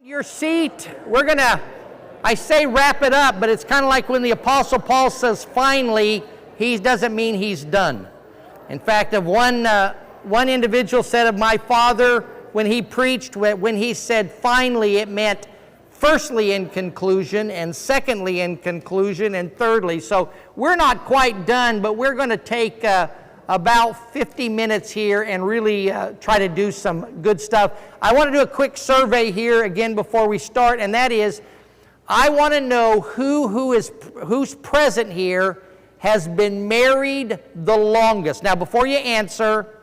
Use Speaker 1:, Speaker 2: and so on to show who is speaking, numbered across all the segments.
Speaker 1: Your seat. I say wrap it up, but it's kind of like when the Apostle Paul says finally, he doesn't mean he's done. In fact, one individual said of my father when he preached, when he said finally, it meant firstly in conclusion, and secondly in conclusion, and thirdly. So we're not quite done, but we're going to take about 50 minutes here and really try to do some good stuff. I want to do a quick survey here again before we start, and that is, I want to know who's present here has been married the longest. Now, before you answer,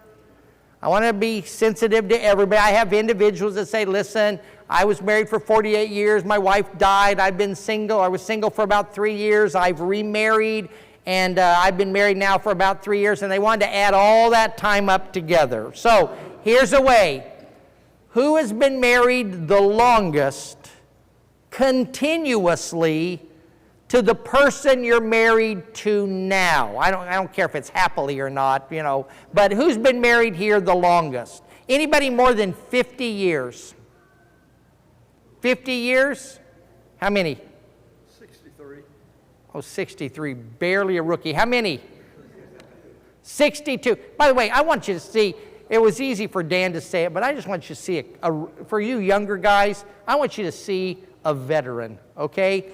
Speaker 1: I want to be sensitive to everybody. I have individuals that say, listen, I was married for 48 years. My wife died. I've been single. I was single for about 3 years. I've remarried, and I've been married now for about 3 years, and they wanted to add all that time up together. So here's a way. Who has been married the longest continuously to the person you're married to now? I don't care if it's happily or not, but who's been married here the longest? Anybody more than 50 years? 50 years? How many?
Speaker 2: 63.
Speaker 1: Oh, 63, barely a rookie. How many? 62. By the way, I want you to see, it was easy for Dan to say it, but I just want you to see it. For you younger guys, I want you to see a veteran, okay?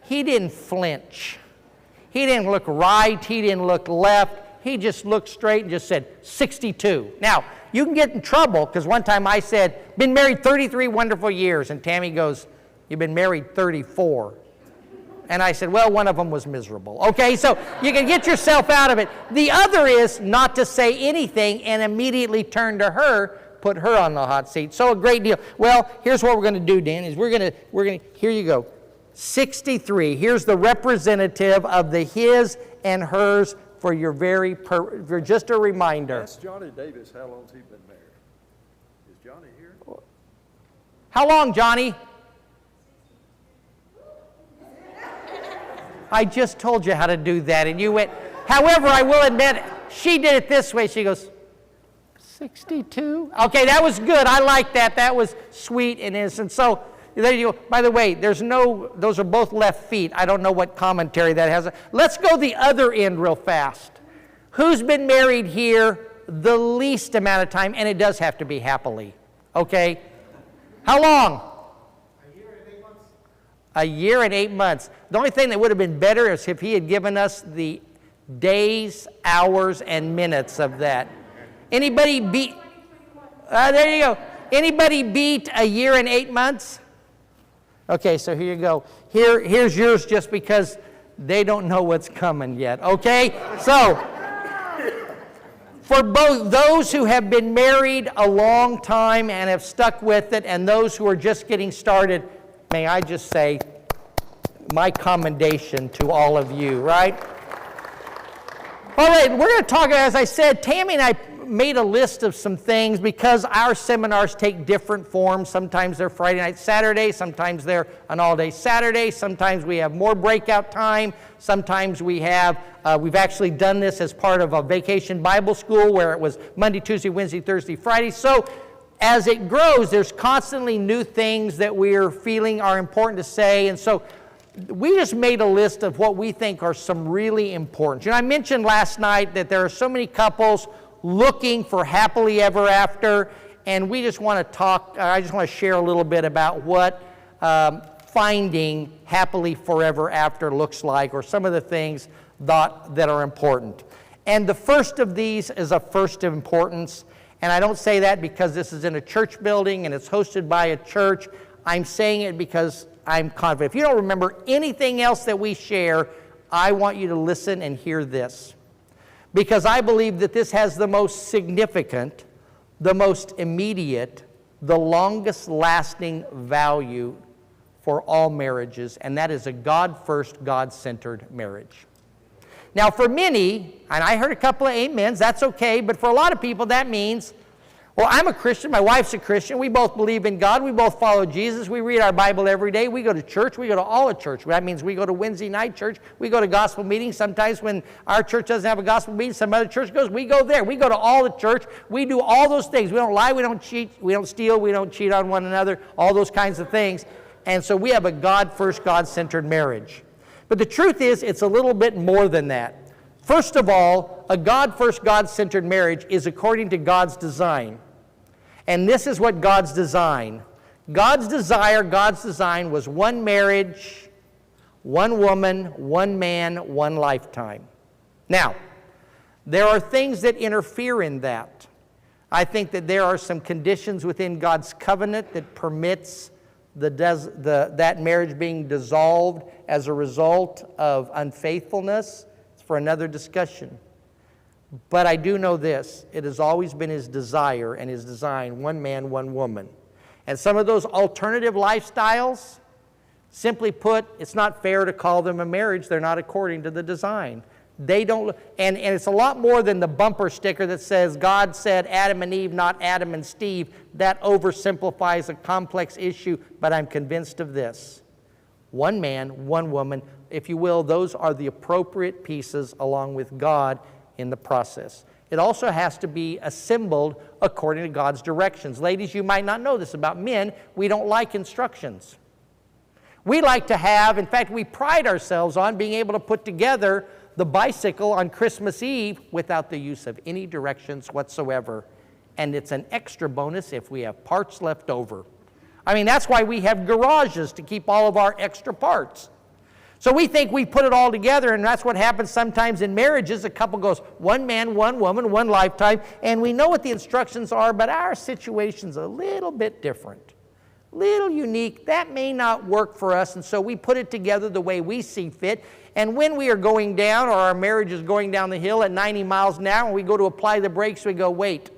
Speaker 1: He didn't flinch. He didn't look right. He didn't look left. He just looked straight and just said, 62. Now, you can get in trouble because one time I said, been married 33 wonderful years. And Tammy goes, you've been married 34. And I said, well, one of them was miserable. Okay, so you can get yourself out of it. The other is not to say anything and immediately turn to her, put her on the hot seat. So a great deal. Well, here's what we're going to do, Dan, is we're going to, here you go. 63. Here's the representative of the his and hers for your for just a reminder.
Speaker 2: Ask Johnny Davis how long's he been married. Is Johnny here?
Speaker 1: How long, Johnny? I just told you how to do that, and you went. However, I will admit, she did it this way. She goes, 62? Okay, that was good. I like that. That was sweet and innocent. So there you go. By the way, those are both left feet. I don't know what commentary that has. Let's go the other end real fast. Who's been married here the least amount of time? And it does have to be happily. Okay? How long?
Speaker 3: A year and 8 months.
Speaker 1: A year and 8 months. The only thing that would have been better is if he had given us the days, hours, and minutes of that. Anybody beat? There you go. Anybody beat a year and 8 months? Okay, so here you go. Here's yours just because they don't know what's coming yet, okay? So, for both those who have been married a long time and have stuck with it and those who are just getting started, may I just say my commendation to all of you, right? All right, we're going to talk, as I said, Tammy and I made a list of some things because our seminars take different forms. Sometimes they're Friday night, Saturday. Sometimes they're an all-day Saturday. Sometimes we have more breakout time. Sometimes we have, we've actually done this as part of a vacation Bible school where it was Monday, Tuesday, Wednesday, Thursday, Friday. So as it grows, there's constantly new things that we're feeling are important to say. And so we just made a list of what we think are some really important. I mentioned last night that there are so many couples looking for happily ever after, and we just want to talk, I just want to share a little bit about what finding happily forever after looks like, or some of the things that are important. And the first of these is a first of importance, and I don't say that because this is in a church building and it's hosted by a church. I'm saying it because I'm confident. If you don't remember anything else that we share, I want you to listen and hear this. Because I believe that this has the most significant, the most immediate, the longest lasting value for all marriages, and that is a God-first, God-centered marriage. Now for many, and I heard a couple of amens, that's okay, but for a lot of people that means, Well, I'm a Christian, my wife's a Christian, we both believe in God, we both follow Jesus, we read our Bible every day, we go to church, we go to all of church. That means we go to Wednesday night church, we go to gospel meetings. Sometimes when our church doesn't have a gospel meeting, some other church goes, we go there. We go to all the church, we do all those things. We don't lie, we don't cheat, we don't steal, we don't cheat on one another, all those kinds of things. And so we have a God-first, God-centered marriage. But the truth is, it's a little bit more than that. First of all, a God-first, God-centered marriage is according to God's design. And this is what God's design. God's design was one marriage, one woman, one man, one lifetime. Now, there are things that interfere in that. I think that there are some conditions within God's covenant that permits that marriage being dissolved as a result of unfaithfulness. It's for another discussion. But I do know this, it has always been His desire and His design, one man, one woman. And some of those alternative lifestyles, simply put, it's not fair to call them a marriage. They're not according to the design. They don't, and it's a lot more than the bumper sticker that says, God said Adam and Eve, not Adam and Steve. That oversimplifies a complex issue, but I'm convinced of this. One man, one woman, if you will, those are the appropriate pieces along with God in the process. It also has to be assembled according to God's directions. Ladies, you might not know this about men. We don't like instructions. We like to have, in fact, we pride ourselves on being able to put together the bicycle on Christmas Eve without the use of any directions whatsoever. And it's an extra bonus if we have parts left over. I mean, that's why we have garages to keep all of our extra parts. So we think we put it all together, and that's what happens sometimes in marriages. A couple goes, one man, one woman, one lifetime, and we know what the instructions are, but our situation's a little bit different, little unique. That may not work for us, and so we put it together the way we see fit. And when we are going down, or our marriage is going down the hill at 90 miles an hour, and we go to apply the brakes, we go, wait,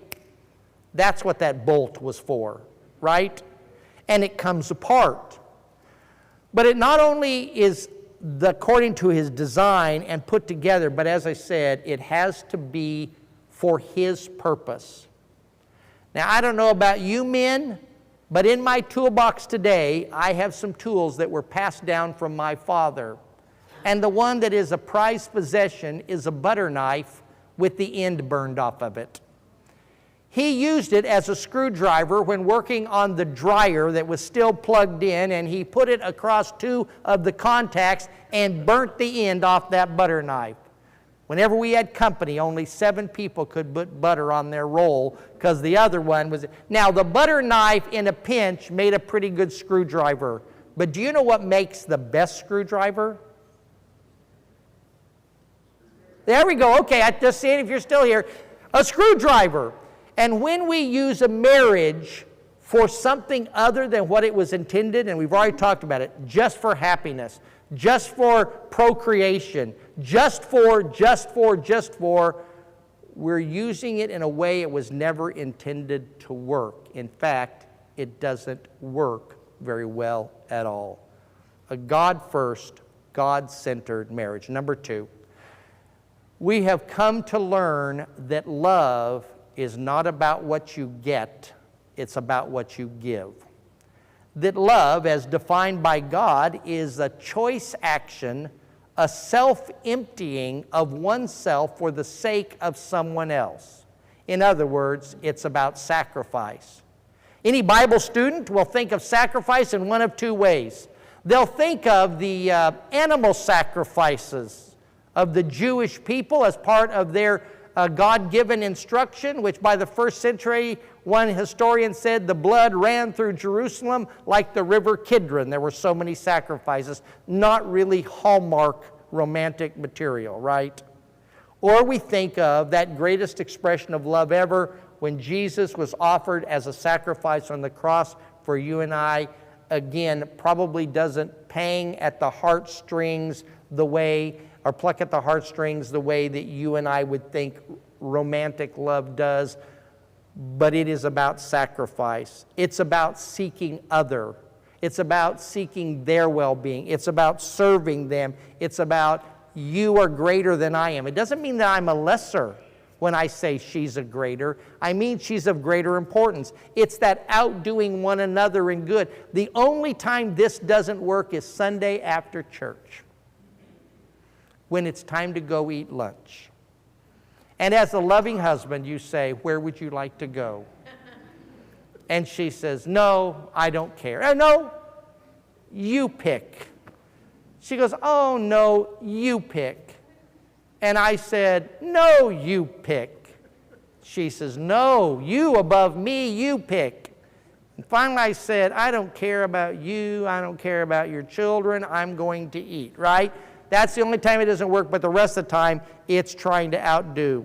Speaker 1: that's what that bolt was for, right? And it comes apart. But it not only is according to His design and put together, but as I said, it has to be for His purpose. Now, I don't know about you men, but in my toolbox today, I have some tools that were passed down from my father. And the one that is a prized possession is a butter knife with the end burned off of it. He used it as a screwdriver when working on the dryer that was still plugged in, and he put it across two of the contacts and burnt the end off that butter knife. Whenever we had company, only 7 people could put butter on their roll because the other one was... Now, the butter knife in a pinch made a pretty good screwdriver. But do you know what makes the best screwdriver? There we go. Okay, I just seeing if you're still here. A screwdriver. And when we use a marriage for something other than what it was intended, and we've already talked about it, just for happiness, just for procreation, just for, we're using it in a way it was never intended to work. In fact, it doesn't work very well at all. A God-first, God-centered marriage. Number 2, we have come to learn that love is not about what you get, it's about what you give. That love, as defined by God, is a choice action, a self-emptying of oneself for the sake of someone else. In other words, it's about sacrifice. Any Bible student will think of sacrifice in one of 2 ways. They'll think of the animal sacrifices of the Jewish people as part of their God-given instruction, which by the 1st century, one historian said the blood ran through Jerusalem like the river Kidron. There were so many sacrifices. Not really hallmark romantic material, right? Or we think of that greatest expression of love ever when Jesus was offered as a sacrifice on the cross for you and I. Again, probably doesn't pang at the heartstrings the way, or pluck at the heartstrings the way that you and I would think romantic love does, but it is about sacrifice. It's about seeking other. It's about seeking their well-being. It's about serving them. It's about you are greater than I am. It doesn't mean that I'm a lesser. when I say she's a greater. I mean she's of greater importance. It's that outdoing one another in good. The only time this doesn't work is Sunday after church, when it's time to go eat lunch. And as a loving husband, you say, where would you like to go? And she says, no, I don't care. No, you pick. She goes, oh, no, you pick. And I said, no, you pick. She says, no, you above me, you pick. And finally I said, I don't care about you. I don't care about your children. I'm going to eat, right? That's the only time it doesn't work, but the rest of the time it's trying to outdo.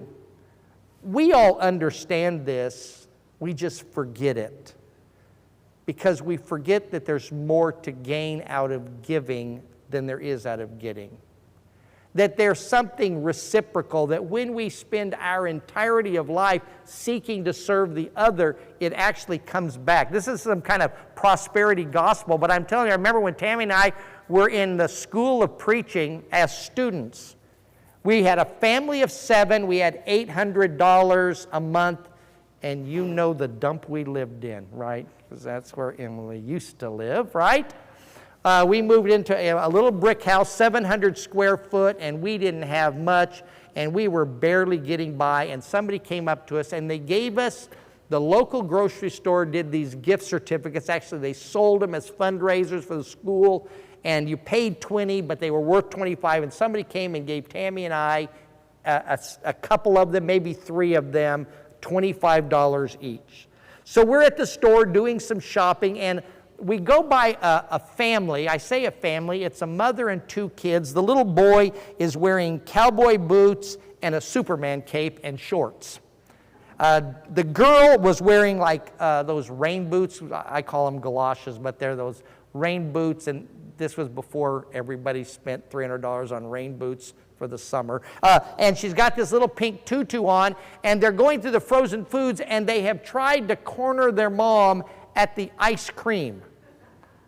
Speaker 1: We all understand this. We just forget it. Because we forget that there's more to gain out of giving than there is out of getting. That there's something reciprocal, that when we spend our entirety of life seeking to serve the other, it actually comes back. This is some kind of prosperity gospel, but I'm telling you, I remember when Tammy and I were in the school of preaching as students. We had a family of 7, we had $800 a month, and you know the dump we lived in, right? Because that's where Emily used to live, right? We moved into a little brick house, 700 square foot, and we didn't have much, and we were barely getting by, and somebody came up to us, and they gave us, the local grocery store did these gift certificates. Actually, they sold them as fundraisers for the school, and you paid $20, but they were worth $25, and somebody came and gave Tammy and I a couple of them, maybe 3 of them, $25 each. So we're at the store doing some shopping, and we go by a family. I say a family. It's a mother and 2 kids. The little boy is wearing cowboy boots and a Superman cape and shorts. The girl was wearing like those rain boots. I call them galoshes, but they're those rain boots, and this was before everybody spent $300 on rain boots for the summer. And she's got this little pink tutu on, and they're going through the frozen foods, and they have tried to corner their mom at the ice cream.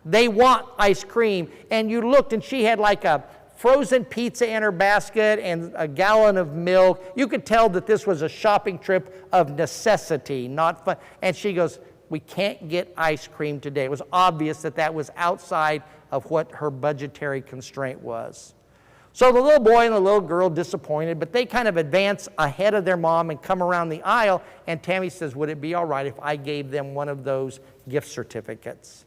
Speaker 1: They want ice cream. And you looked, and she had like a frozen pizza in her basket and a gallon of milk. You could tell that this was a shopping trip of necessity, not fun. And she goes, we can't get ice cream today. It was obvious that that was outside of what her budgetary constraint was. So the little boy and the little girl disappointed, but they kind of advance ahead of their mom and come around the aisle, and Tammy says, would it be all right if I gave them one of those gift certificates?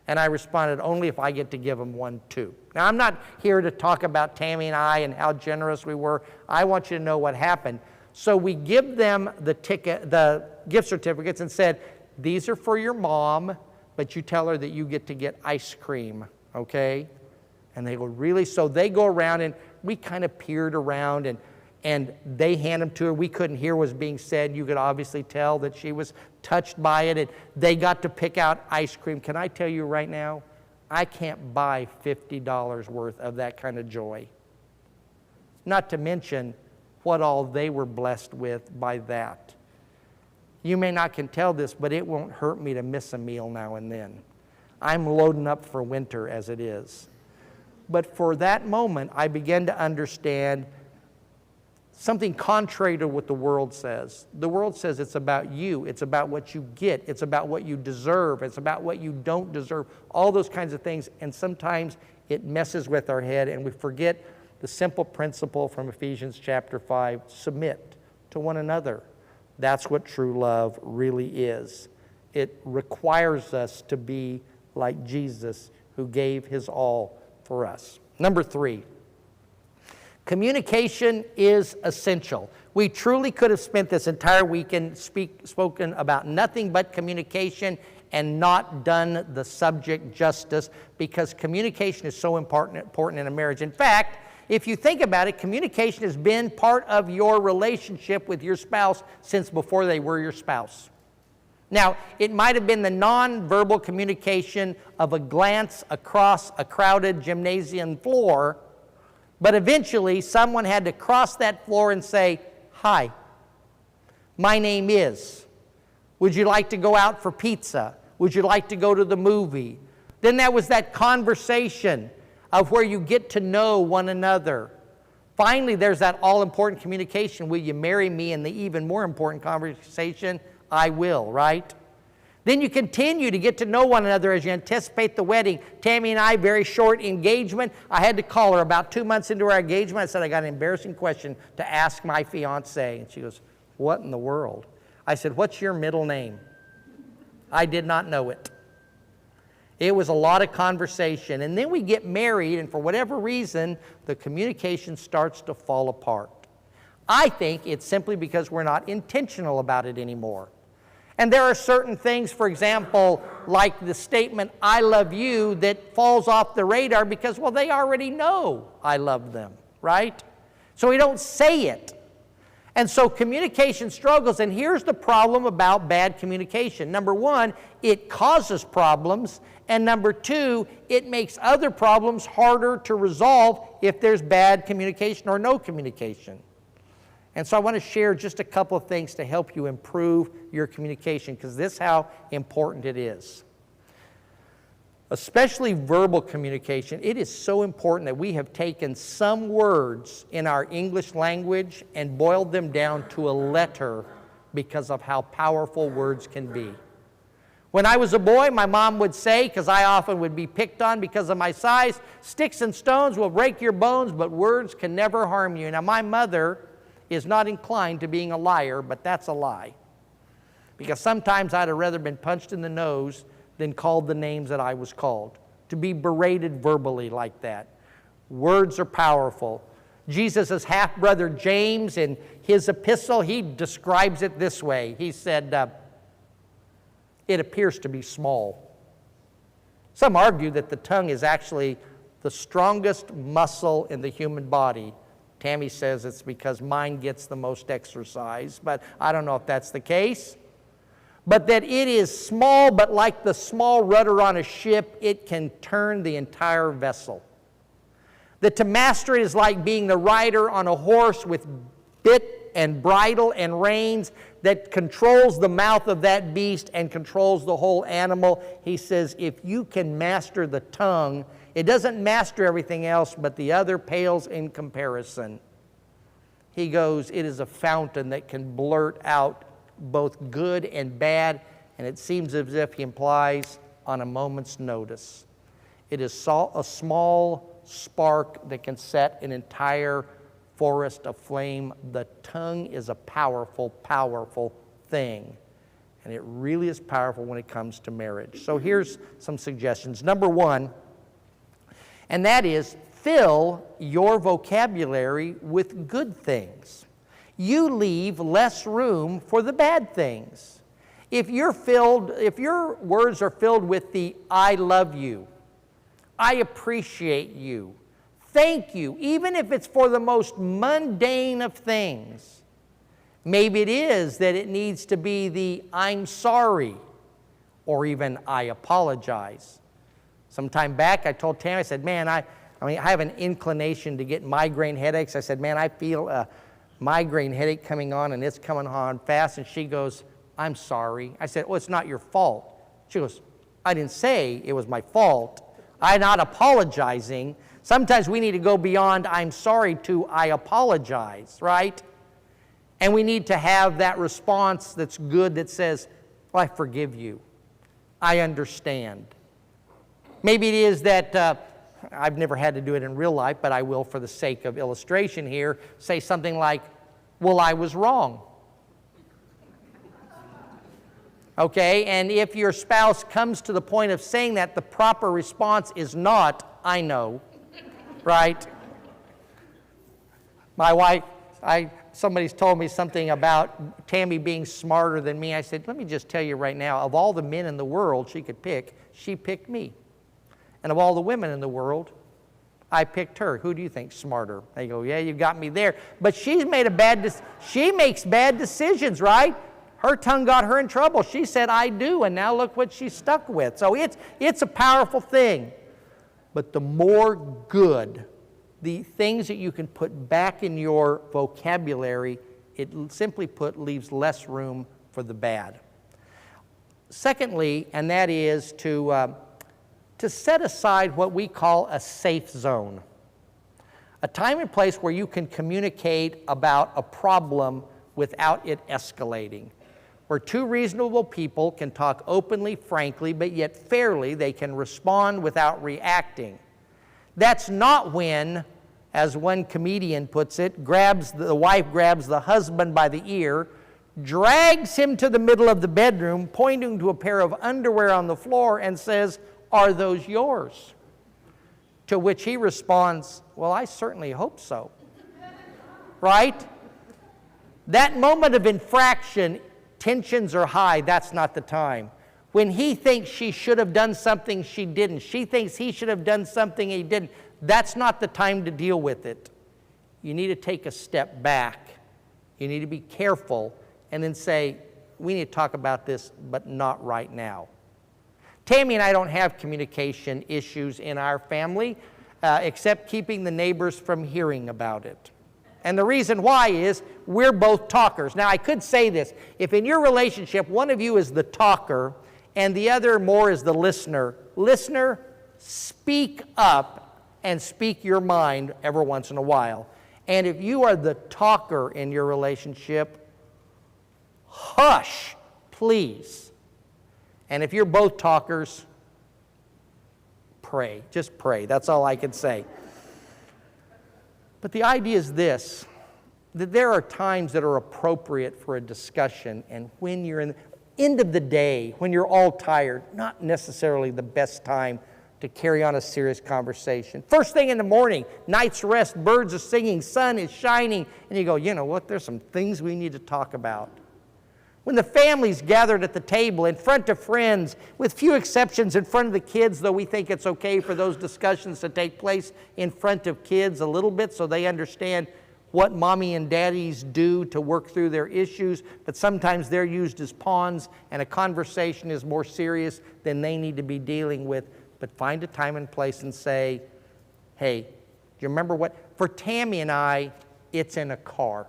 Speaker 1: And I responded, only if I get to give them one too. Now, I'm not here to talk about Tammy and I and how generous we were. I want you to know what happened. So we give them the gift certificates and said, these are for your mom, but you tell her that you get to get ice cream, okay? And they go, really? So they go around, and we kind of peered around, and they hand them to her. We couldn't hear what was being said. You could obviously tell that she was touched by it, and they got to pick out ice cream. Can I tell you right now, I can't buy $50 worth of that kind of joy. Not to mention what all they were blessed with by that. You may not can tell this, but it won't hurt me to miss a meal now and then. I'm loading up for winter as it is. But for that moment, I began to understand something contrary to what the world says. The world says it's about you. It's about what you get. It's about what you deserve. It's about what you don't deserve. All those kinds of things. And sometimes it messes with our head, and we forget the simple principle from Ephesians chapter 5, submit to one another. That's what true love really is. It requires us to be like Jesus, who gave his all for us. Number 3, communication is essential. We truly could have spent this entire weekend spoken about nothing but communication and not done the subject justice, because communication is so important in a marriage. In fact, if you think about it, communication has been part of your relationship with your spouse since before they were your spouse. Now, it might have been the nonverbal communication of a glance across a crowded gymnasium floor, but eventually someone had to cross that floor and say, hi, my name is. Would you like to go out for pizza? Would you like to go to the movie? Then there was that conversation of where you get to know one another. Finally, there's that all-important communication. Will you marry me? And the even more important conversation, I will, right? Then you continue to get to know one another as you anticipate the wedding. Tammy and I, very short engagement. I had to call her about 2 months into our engagement. I said, I got an embarrassing question to ask my fiance. And she goes, what in the world? I said, what's your middle name? I did not know it. It was a lot of conversation. And then we get married, and for whatever reason, the communication starts to fall apart. I think it's simply because we're not intentional about it anymore. And there are certain things, for example, like the statement, I love you, that falls off the radar because, well, they already know I love them, right? So we don't say it. And so communication struggles, and here's the problem about bad communication. Number one, it causes problems, and number two, it makes other problems harder to resolve if there's bad communication or no communication. And so I want to share just a couple of things to help you improve your communication, because this is how important it is. Especially verbal communication, it is so important that we have taken some words in our English language and boiled them down to a letter because of how powerful words can be. When I was a boy, my mom would say, because I often would be picked on because of my size, sticks and stones will break your bones, but words can never harm you. Now, my mother is not inclined to being a liar, but that's a lie. Because sometimes I'd have rather been punched in the nose than called the names that I was called, to be berated verbally like that. Words are powerful. Jesus' half-brother James, in his epistle, he describes it this way. He said, it appears to be small. Some argue that the tongue is actually the strongest muscle in the human body. Tammy says it's because mine gets the most exercise, but I don't know if that's the case. But that it is small, but like the small rudder on a ship, it can turn the entire vessel. That to master it is like being the rider on a horse with bit and bridle and reins that controls the mouth of that beast and controls the whole animal. He says, if you can master the tongue, it doesn't master everything else, but the other pales in comparison. He goes, it is a fountain that can blurt out both good and bad, and it seems as if he implies on a moment's notice. It is a small spark that can set an entire forest aflame. The tongue is a powerful, powerful thing, and it really is powerful when it comes to marriage. So here's some suggestions. Number one, and that is fill your vocabulary with good things. You leave less room for the bad things. If your words are filled with the I love you, I appreciate you, thank you, even if it's for the most mundane of things, maybe it is that it needs to be the I'm sorry, or even I apologize. Some time back, I told Tammy, I said, man, I have an inclination to get migraine headaches. I said, man, I feel a migraine headache coming on, and it's coming on fast. And she goes, I'm sorry. I said, well, it's not your fault. She goes, I didn't say it was my fault. I'm not apologizing. Sometimes we need to go beyond I'm sorry to I apologize, right? And we need to have that response that's good that says, well, I forgive you. I understand. Maybe it is that I've never had to do it in real life, but I will for the sake of illustration here, say something like, well, I was wrong. Okay, and if your spouse comes to the point of saying that, the proper response is not, I know, right? My wife, somebody's told me something about Tammy being smarter than me. I said, let me just tell you right now, of all the men in the world she could pick, she picked me. And of all the women in the world, I picked her. Who do you think's smarter? They go, yeah, you got me there. But she makes bad decisions, right? Her tongue got her in trouble. She said, I do, and now look what she's stuck with. So it's a powerful thing. But the more good, the things that you can put back in your vocabulary, it simply put leaves less room for the bad. Secondly, and that is to set aside what we call a safe zone. A time and place where you can communicate about a problem without it escalating. Where two reasonable people can talk openly, frankly, but yet fairly. They can respond without reacting. That's not when, as one comedian puts it, the wife grabs the husband by the ear, drags him to the middle of the bedroom, pointing to a pair of underwear on the floor and says, "Are those yours?" To which he responds, "Well, I certainly hope so." Right? That moment of infraction, tensions are high, that's not the time. When he thinks she should have done something she didn't, she thinks he should have done something he didn't, that's not the time to deal with it. You need to take a step back. You need to be careful and then say, we need to talk about this, but not right now. Tammy and I don't have communication issues in our family, except keeping the neighbors from hearing about it. And the reason why is we're both talkers. Now, I could say this. If in your relationship, one of you is the talker and the other more is the listener, speak up and speak your mind every once in a while. And if you are the talker in your relationship, hush, please. And if you're both talkers, pray. Just pray. That's all I can say. But the idea is this, that there are times that are appropriate for a discussion, and when you're in the end of the day, when you're all tired, not necessarily the best time to carry on a serious conversation. First thing in the morning, night's rest, birds are singing, sun is shining, and you go, you know what, there's some things we need to talk about. When the family's gathered at the table in front of friends, with few exceptions in front of the kids, though we think it's okay for those discussions to take place in front of kids a little bit so they understand what mommy and daddies do to work through their issues, but sometimes they're used as pawns and a conversation is more serious than they need to be dealing with. But find a time and place and say, hey, do you remember what? For Tammy and I, it's in a car.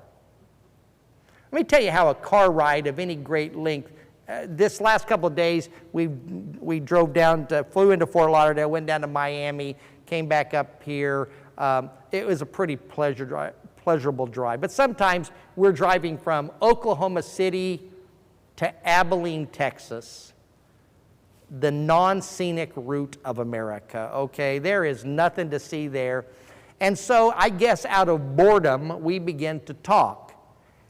Speaker 1: Let me tell you how a car ride of any great length, this last couple of days, we flew into Fort Lauderdale, went down to Miami, came back up here. It was a pretty pleasurable drive. But sometimes we're driving from Oklahoma City to Abilene, Texas, the non-scenic route of America, okay? There is nothing to see there. And so I guess out of boredom, we begin to talk.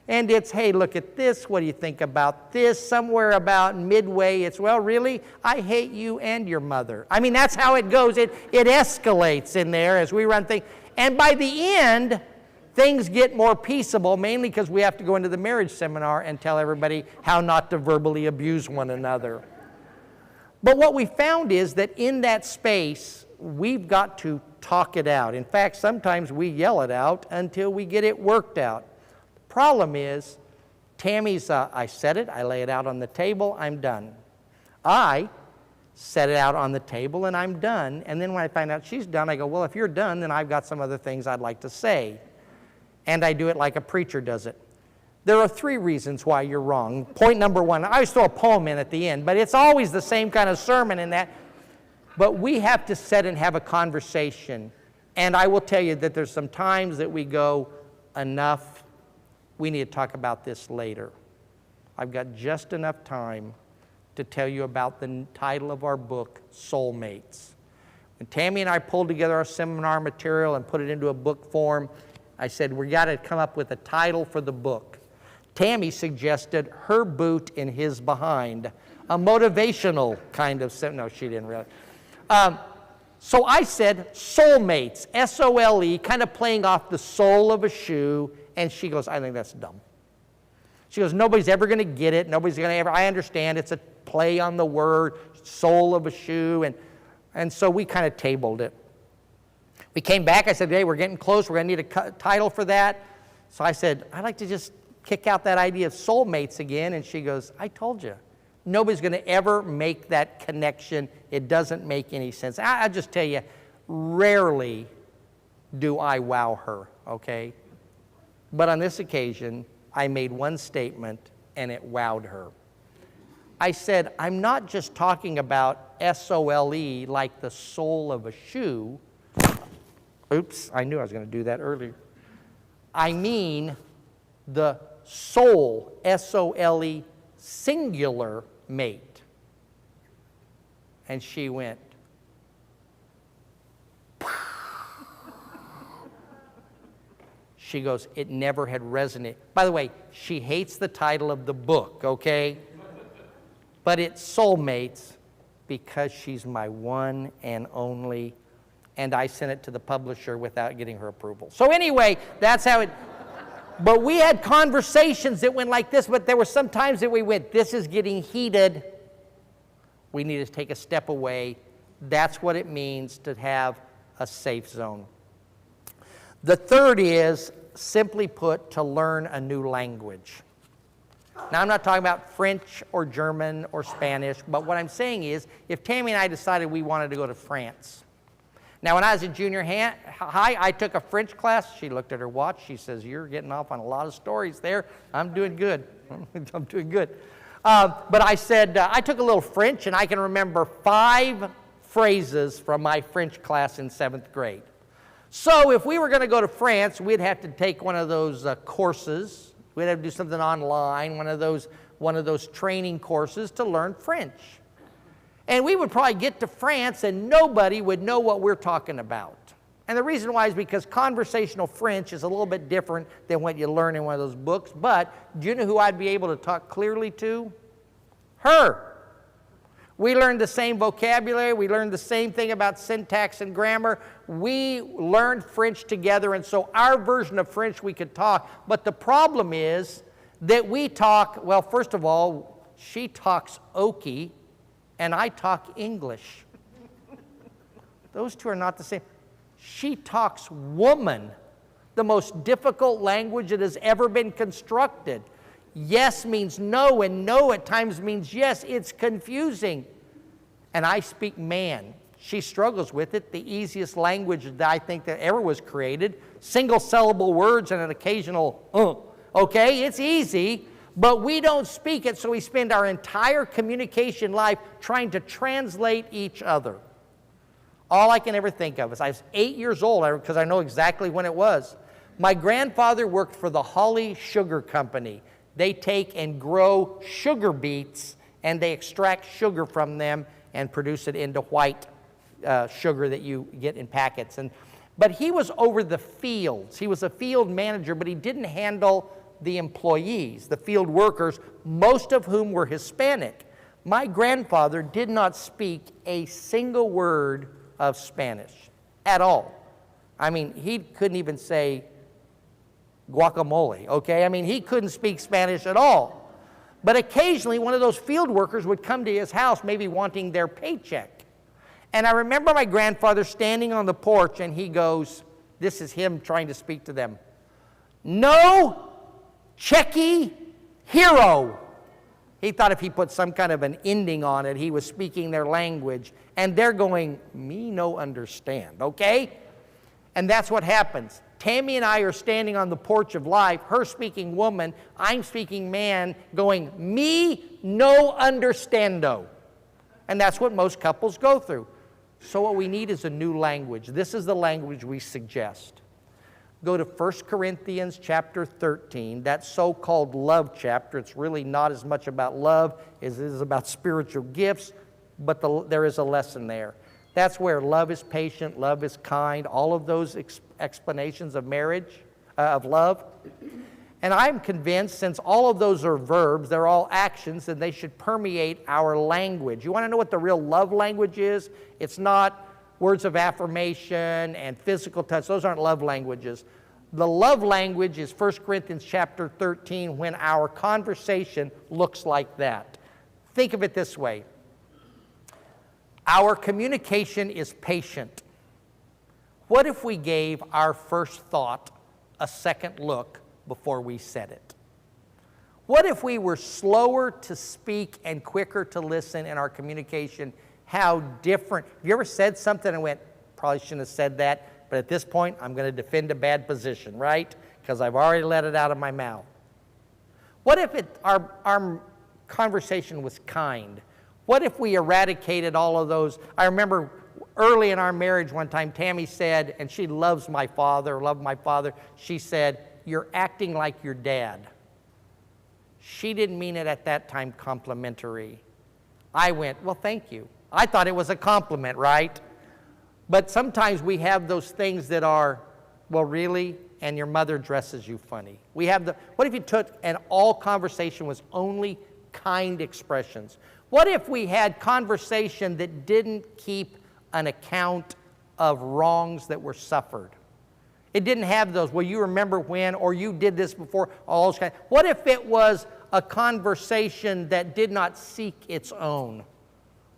Speaker 1: And it's, hey, look at this. What do you think about this? Somewhere about midway, it's, well, really, I hate you and your mother. I mean, that's how it goes. It escalates in there as we run things. And by the end, things get more peaceable, mainly because we have to go into the marriage seminar and tell everybody how not to verbally abuse one another. But what we found is that in that space, we've got to talk it out. In fact, sometimes we yell it out until we get it worked out. Problem is, Tammy's, I said it, I lay it out on the table, I'm done. I set it out on the table and I'm done. And then when I find out she's done, I go, well, if you're done, then I've got some other things I'd like to say. And I do it like a preacher does it. There are 3 reasons why you're wrong. Point number 1, I always throw a poem in at the end, but it's always the same kind of sermon in that. But we have to sit and have a conversation. And I will tell you that there's some times that we go, enough. We need to talk about this later. I've got just enough time to tell you about the title of our book, Soulmates. When Tammy and I pulled together our seminar material and put it into a book form, I said, we got to come up with a title for the book. Tammy suggested Her Boot in His Behind, a motivational kind of, no, she didn't really. So I said Soulmates, S-O-L-E, kind of playing off the sole of a shoe. And she goes, I think that's dumb. She goes, nobody's ever going to get it. Nobody's going to ever, I understand it's a play on the word, sole of a shoe. And so we kind of tabled it. We came back. I said, hey, we're getting close. We're going to need a title for that. So I said, I'd like to just kick out that idea of soulmates again. And she goes, I told you. Nobody's going to ever make that connection. It doesn't make any sense. I'll just tell you, rarely do I wow her, okay? But on this occasion, I made one statement, and it wowed her. I said, I'm not just talking about S-O-L-E like the sole of a shoe. Oops, I knew I was going to do that earlier. I mean the sole, S-O-L-E, singular mate. And she went, she goes, it never had resonated. By the way, she hates the title of the book, okay? But it's soulmates because she's my one and only, and I sent it to the publisher without getting her approval. So anyway, that's how it, but we had conversations that went like this, but there were some times that we went, this is getting heated. We need to take a step away. That's what it means to have a safe zone. The third is, simply put, to learn a new language. Now, I'm not talking about French or German or Spanish, but what I'm saying is, if Tammy and I decided we wanted to go to France. Now, when I was in junior high, I took a French class. She looked at her watch. She says, you're getting off on a lot of stories there. I'm doing good. I'm doing good. But I said, I took a little French, and I can remember 5 phrases from my French class in 7th grade. So if we were going to go to France, we'd have to take one of those courses. We'd have to do something online, one of those training courses to learn French. And we would probably get to France and nobody would know what we're talking about. And the reason why is because conversational French is a little bit different than what you learn in one of those books. But do you know who I'd be able to talk clearly to? Her. We learned the same vocabulary. We learned the same thing about syntax and grammar. We learned French together, and so our version of French we could talk. But the problem is that we talk, well, first of all, she talks Okie, and I talk English. Those two are not the same. She talks woman, the most difficult language that has ever been constructed. Yes means no, and no at times means yes. It's confusing. And I speak man. She struggles with it. The easiest language that I think that ever was created. Single syllable words and an occasional Okay, it's easy, but we don't speak it, so we spend our entire communication life trying to translate each other. All I can ever think of is I was 8 years old, because I know exactly when it was. My grandfather worked for the Holly Sugar Company. They take and grow sugar beets, and they extract sugar from them and produce it into white sugar that you get in packets. But he was over the fields. He was a field manager, but he didn't handle the employees, the field workers, most of whom were Hispanic. My grandfather did not speak a single word of Spanish at all. I mean, he couldn't even say guacamole, okay? I mean, he couldn't speak Spanish at all. But occasionally, one of those field workers would come to his house, maybe wanting their paycheck. And I remember my grandfather standing on the porch, and he goes, this is him trying to speak to them, "No checky hero." He thought if he put some kind of an ending on it, he was speaking their language. And they're going, me no understand, okay? And that's what happens. Tammy and I are standing on the porch of life, her speaking woman, I'm speaking man, going, me no understando. And that's what most couples go through. So what we need is a new language. This is the language we suggest. Go to 1 Corinthians chapter 13, that so-called love chapter. It's really not as much about love as it is about spiritual gifts, but there is a lesson there. That's where love is patient, love is kind, all of those explanations of marriage, of love. And I'm convinced, since all of those are verbs, they're all actions, and they should permeate our language. You want to know what the real love language is? It's not words of affirmation and physical touch. Those aren't love languages. The love language is 1 Corinthians chapter 13, when our conversation looks like that. Think of it this way. Our communication is patient. What if we gave our first thought a second look before we said it? What if we were slower to speak and quicker to listen in our communication? How different. Have you ever said something and went, probably shouldn't have said that, but at this point, I'm going to defend a bad position, right? Because I've already let it out of my mouth. What if our conversation was kind? What if we eradicated all of those? I remember early in our marriage one time, Tammy said, and she loved my father, she said, "You're acting like your dad." She didn't mean it at that time complimentary. I went, "Well, thank you." I thought it was a compliment, right? But sometimes we have those things that are, "Well, really?" And your mother dresses you funny. What if you took and all conversation was only kind expressions? What if we had conversation that didn't keep an account of wrongs that were suffered? It didn't have those, "Well, you remember when," or "You did this before," all those kind. What if it was a conversation that did not seek its own?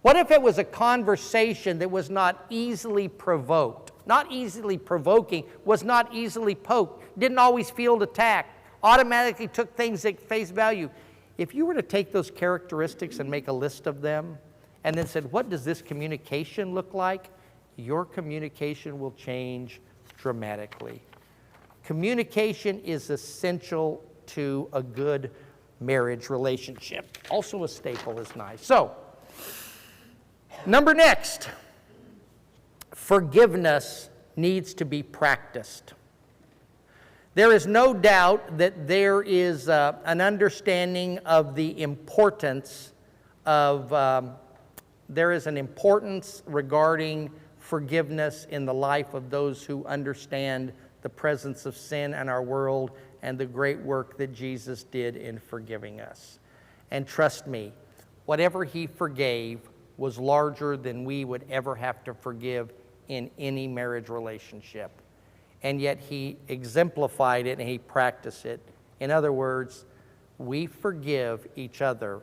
Speaker 1: What if it was a conversation that was not easily provoked? Not easily provoking, was not easily poked, didn't always feel attacked, automatically took things at face value. If you were to take those characteristics and make a list of them, and then said, "What does this communication look like?" Your communication will change dramatically. Communication is essential to a good marriage relationship. Also a staple is nice. So, next. Forgiveness needs to be practiced. There is no doubt that there is an understanding of the importance of, there is an importance regarding forgiveness in the life of those who understand the presence of sin in our world and the great work that Jesus did in forgiving us. And trust me, whatever he forgave was larger than we would ever have to forgive in any marriage relationship. And yet he exemplified it and he practiced it. In other words, we forgive each other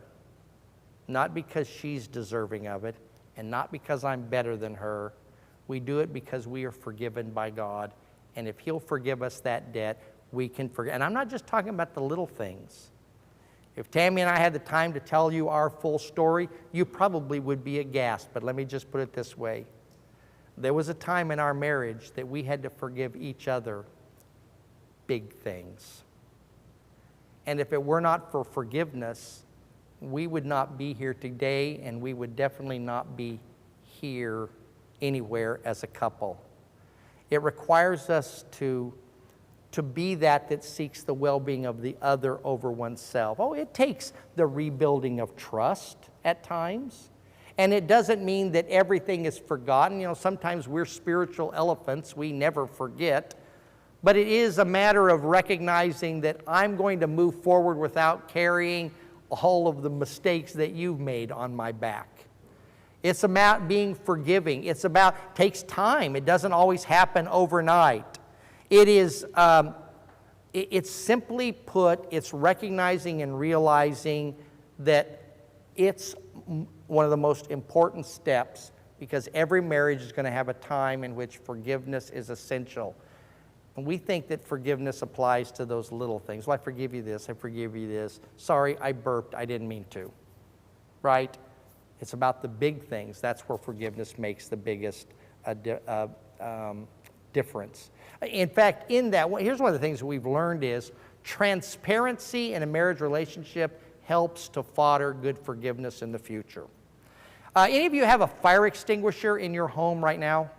Speaker 1: not because she's deserving of it and not because I'm better than her. We do it because we are forgiven by God. And if he'll forgive us that debt, we can forgive. And I'm not just talking about the little things. If Tammy and I had the time to tell you our full story, you probably would be aghast. But let me just put it this way. There was a time in our marriage that we had to forgive each other big things. And if it were not for forgiveness, we would not be here today, and we would definitely not be here anywhere as a couple. It requires us to be that seeks the well-being of the other over oneself. Oh, it takes the rebuilding of trust at times. And it doesn't mean that everything is forgotten. You know, sometimes we're spiritual elephants. We never forget. But it is a matter of recognizing that I'm going to move forward without carrying all of the mistakes that you've made on my back. It's about being forgiving. Takes time. It doesn't always happen overnight. It is, it's simply put, it's recognizing and realizing that it's one of the most important steps, because every marriage is going to have a time in which forgiveness is essential. And we think that forgiveness applies to those little things. Well, I forgive you this, I forgive you this. Sorry, I burped, I didn't mean to. Right? It's about the big things. That's where forgiveness makes the biggest difference. In fact, in that, here's one of the things that we've learned is transparency in a marriage relationship helps to fodder good forgiveness in the future. Any of you have a fire extinguisher in your home right now?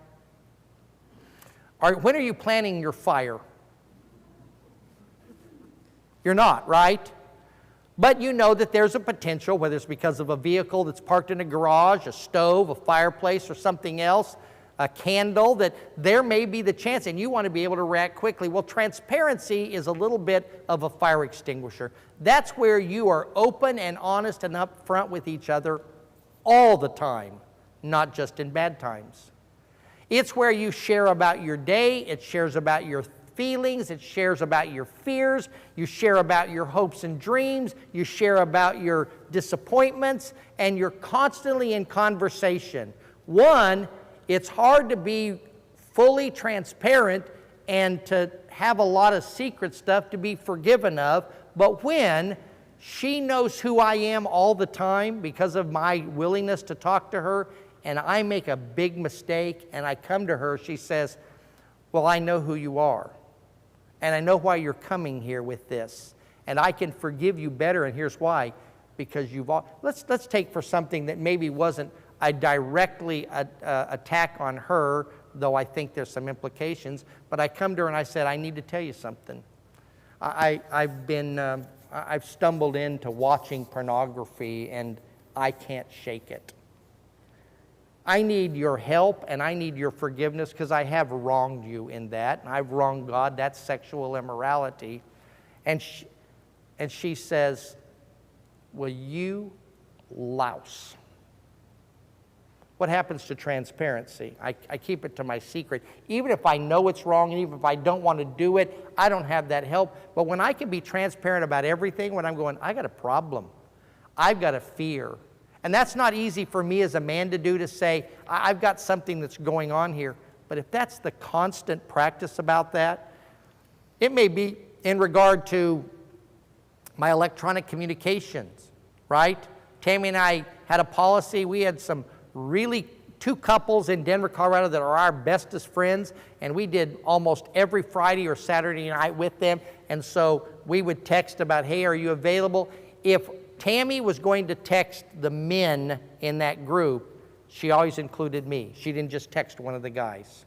Speaker 1: When are you planning your fire? You're not, right? But you know that there's a potential, whether it's because of a vehicle that's parked in a garage, a stove, a fireplace, or something else, a candle, that there may be the chance, and you want to be able to react quickly. Well, transparency is a little bit of a fire extinguisher. That's where you are open and honest and upfront with each other all the time, not just in bad times. It's where you share about your day, it shares about your feelings, it shares about your fears, you share about your hopes and dreams, you share about your disappointments, and you're constantly in conversation. One, it's hard to be fully transparent and to have a lot of secret stuff to be forgiven of, but when she knows who I am all the time because of my willingness to talk to her, and I make a big mistake and I come to her, she says, well, I know who you are. And I know why you're coming here with this. And I can forgive you better, and here's why. Because let's take for something that maybe wasn't a directly attack on her, though I think there's some implications. But I come to her and I said, I need to tell you something. I've stumbled into watching pornography and I can't shake it. I need your help and I need your forgiveness because I have wronged you in that. And I've wronged God. That's sexual immorality. And she says, well, you louse. What happens to transparency? I keep it to my secret. Even if I know it's wrong and even if I don't want to do it, I don't have that help. But when I can be transparent about everything, when I'm going, I got a problem. I've got a fear. And that's not easy for me as a man to do, to say, I've got something that's going on here. But if that's the constant practice about that, it may be in regard to my electronic communications, right? Tammy and I had a policy. We had some really two couples in Denver, Colorado that are our bestest friends, and we did almost every Friday or Saturday night with them. And so we would text about, hey, are you available? If Tammy was going to text the men in that group, she always included me. She didn't just text one of the guys.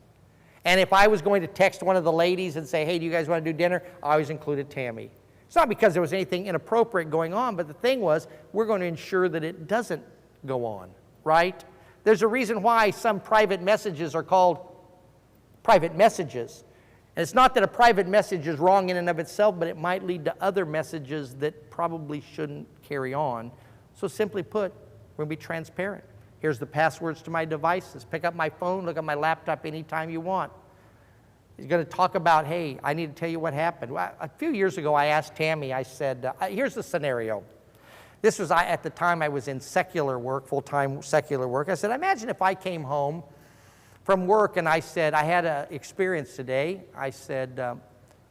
Speaker 1: And if I was going to text one of the ladies and say, hey, do you guys want to do dinner? I always included Tammy. It's not because there was anything inappropriate going on, but the thing was, we're going to ensure that it doesn't go on, right? There's a reason why some private messages are called private messages. And it's not that a private message is wrong in and of itself, but it might lead to other messages that probably shouldn't carry on. So simply put, we're going to be transparent. Here's the passwords to my devices. Pick up my phone, look at my laptop anytime you want. He's going to talk about, hey, I need to tell you what happened. Well, a few years ago, I asked Tammy, I said, here's the scenario. This was, at the time I was in secular work, full-time secular work. I said, imagine if I came home from work and I said, I had an experience today. I said,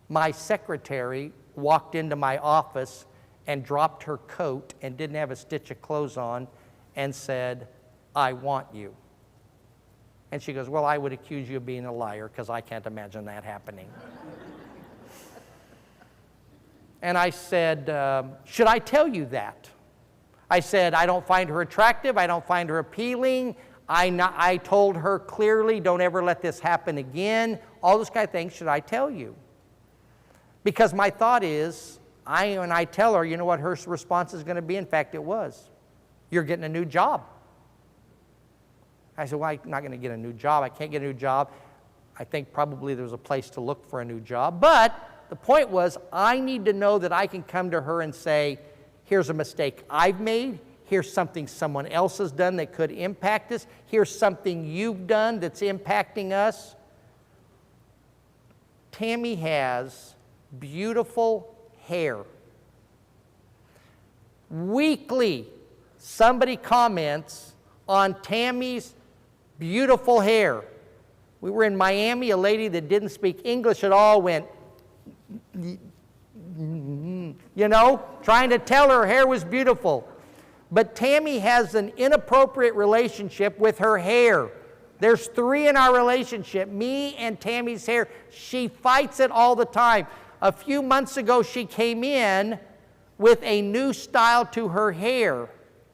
Speaker 1: my secretary walked into my office and dropped her coat and didn't have a stitch of clothes on and said, I want you. And she goes, well, I would accuse you of being a liar because I can't imagine that happening. And I said, should I tell you that? I said, I don't find her attractive. I don't find her appealing. I told her clearly, don't ever let this happen again. All those kind of things, should I tell you? Because my thought is, when I tell her, you know what her response is going to be? In fact, it was, you're getting a new job. I said, well, I'm not going to get a new job. I can't get a new job. I think probably there's a place to look for a new job. But the point was, I need to know that I can come to her and say, here's a mistake I've made. Here's something someone else has done that could impact us. Here's something you've done that's impacting us. Tammy has beautiful hair. Weekly, somebody comments on Tammy's beautiful hair. We were in Miami, a lady that didn't speak English at all went, you know, trying to tell her hair was beautiful. But Tammy has an inappropriate relationship with her hair. There's 3 in our relationship, me and Tammy's hair. She fights it all the time. A few months ago, she came in with a new style to her hair.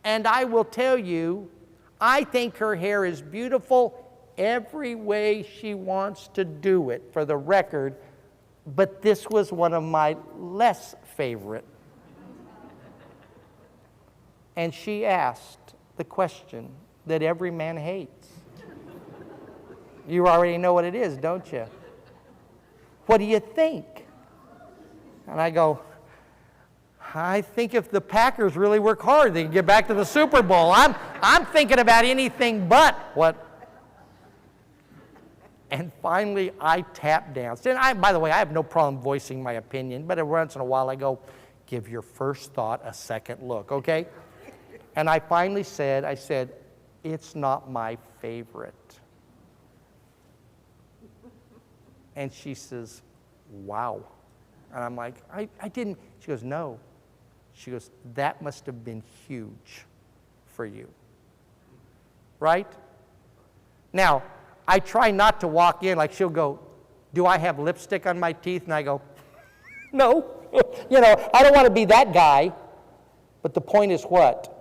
Speaker 1: And I will tell you, I think her hair is beautiful every way she wants to do it, for the record. But this was one of my less favorite. And she asked the question that every man hates. You already know what it is, don't you? What do you think? And I go, I think if the Packers really work hard, they can get back to the Super Bowl. I'm thinking about anything but what. And finally, I tap danced. And by the way, I have no problem voicing my opinion, but every once in a while I go, give your first thought a second look, okay? And I finally said, it's not my favorite. And she says, wow. And I'm like, I didn't. She goes, no. She goes, that must have been huge for you. Right? Now, I try not to walk in, like she'll go, do I have lipstick on my teeth? And I go, no. You know, I don't want to be that guy. But the point is what?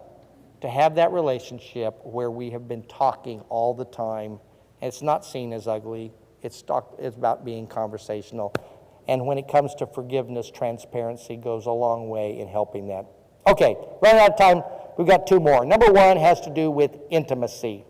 Speaker 1: to have that relationship where we have been talking all the time. And it's not seen as ugly. It's about being conversational. And when it comes to forgiveness, transparency goes a long way in helping that. Okay, running out of time. We've got two more. Number one has to do with intimacy.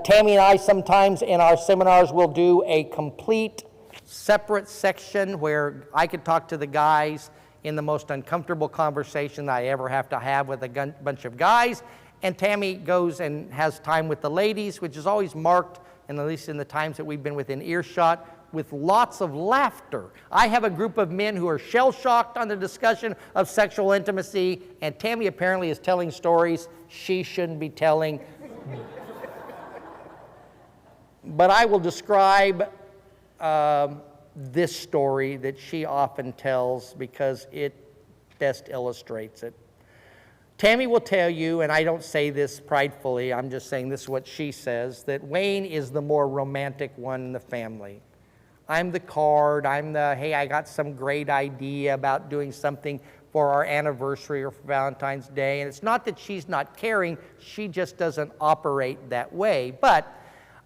Speaker 1: Tammy and I sometimes in our seminars will do a complete separate section where I could talk to the guys in the most uncomfortable conversation that I ever have to have with a bunch of guys. And Tammy goes and has time with the ladies, which is always marked, and at least in the times that we've been within earshot, with lots of laughter. I have a group of men who are shell-shocked on the discussion of sexual intimacy, and Tammy apparently is telling stories she shouldn't be telling. But I will describe this story that she often tells because it best illustrates it. Tammy will tell you, and I don't say this pridefully, I'm just saying this is what she says, that Wayne is the more romantic one in the family. I'm the card, I'm the, hey, I got some great idea about doing something for our anniversary or for Valentine's Day. And it's not that she's not caring, she just doesn't operate that way. But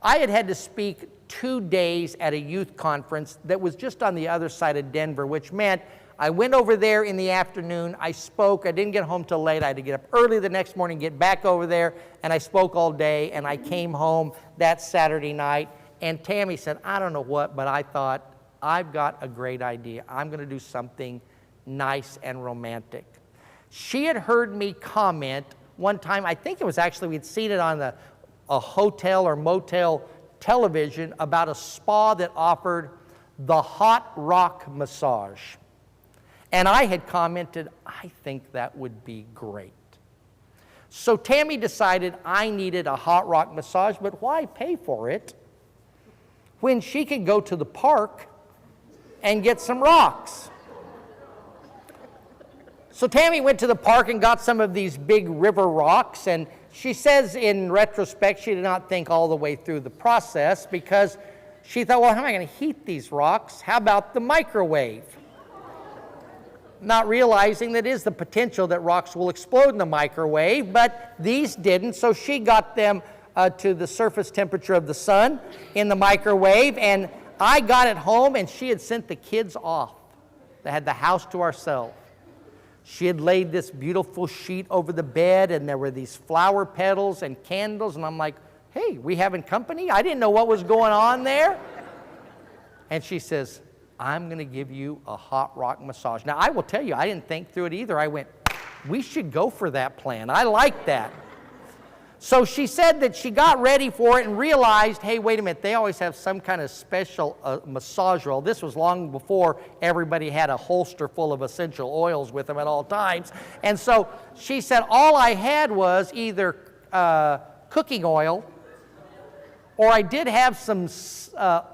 Speaker 1: I had to speak 2 days at a youth conference that was just on the other side of Denver, which meant I went over there in the afternoon, I spoke, I didn't get home till late, I had to get up early the next morning, get back over there, and I spoke all day, and I came home that Saturday night. And Tammy said, I don't know what, but I thought, I've got a great idea. I'm going to do something nice and romantic. She had heard me comment one time, I think it was actually, we'd seen it on a hotel or motel television about a spa that offered the hot rock massage. And I had commented, I think that would be great. So Tammy decided I needed a hot rock massage, but why pay for it when she could go to the park and get some rocks? So Tammy went to the park and got some of these big river rocks, and she says in retrospect she did not think all the way through the process because she thought, well, how am I going to heat these rocks? How about the microwave? Not realizing that is the potential that rocks will explode in the microwave, but these didn't, so she got them to the surface temperature of the sun in the microwave, and I got it home, and she had sent the kids off. They had the house to ourselves. She had laid this beautiful sheet over the bed, and there were these flower petals and candles, and I'm like, hey, we having company? I didn't know what was going on there. And she says, I'm going to give you a hot rock massage. Now, I will tell you, I didn't think through it either. I went, we should go for that plan. I like that. So she said that she got ready for it and realized, hey, wait a minute, they always have some kind of special massage roll. This was long before everybody had a holster full of essential oils with them at all times. And so she said, all I had was either cooking oil, or I did have some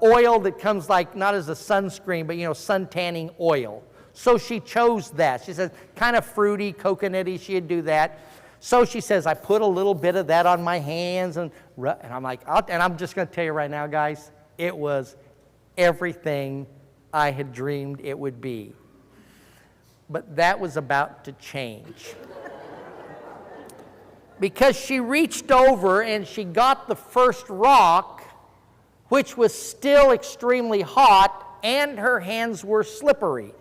Speaker 1: oil that comes like, not as a sunscreen, but sun tanning oil. So she chose that. She said, kind of fruity, coconutty, she'd do that. So she says, I put a little bit of that on my hands, and I'm like, and I'm just going to tell you right now, guys, it was everything I had dreamed it would be. But that was about to change. Because she reached over and she got the first rock, which was still extremely hot, and her hands were slippery.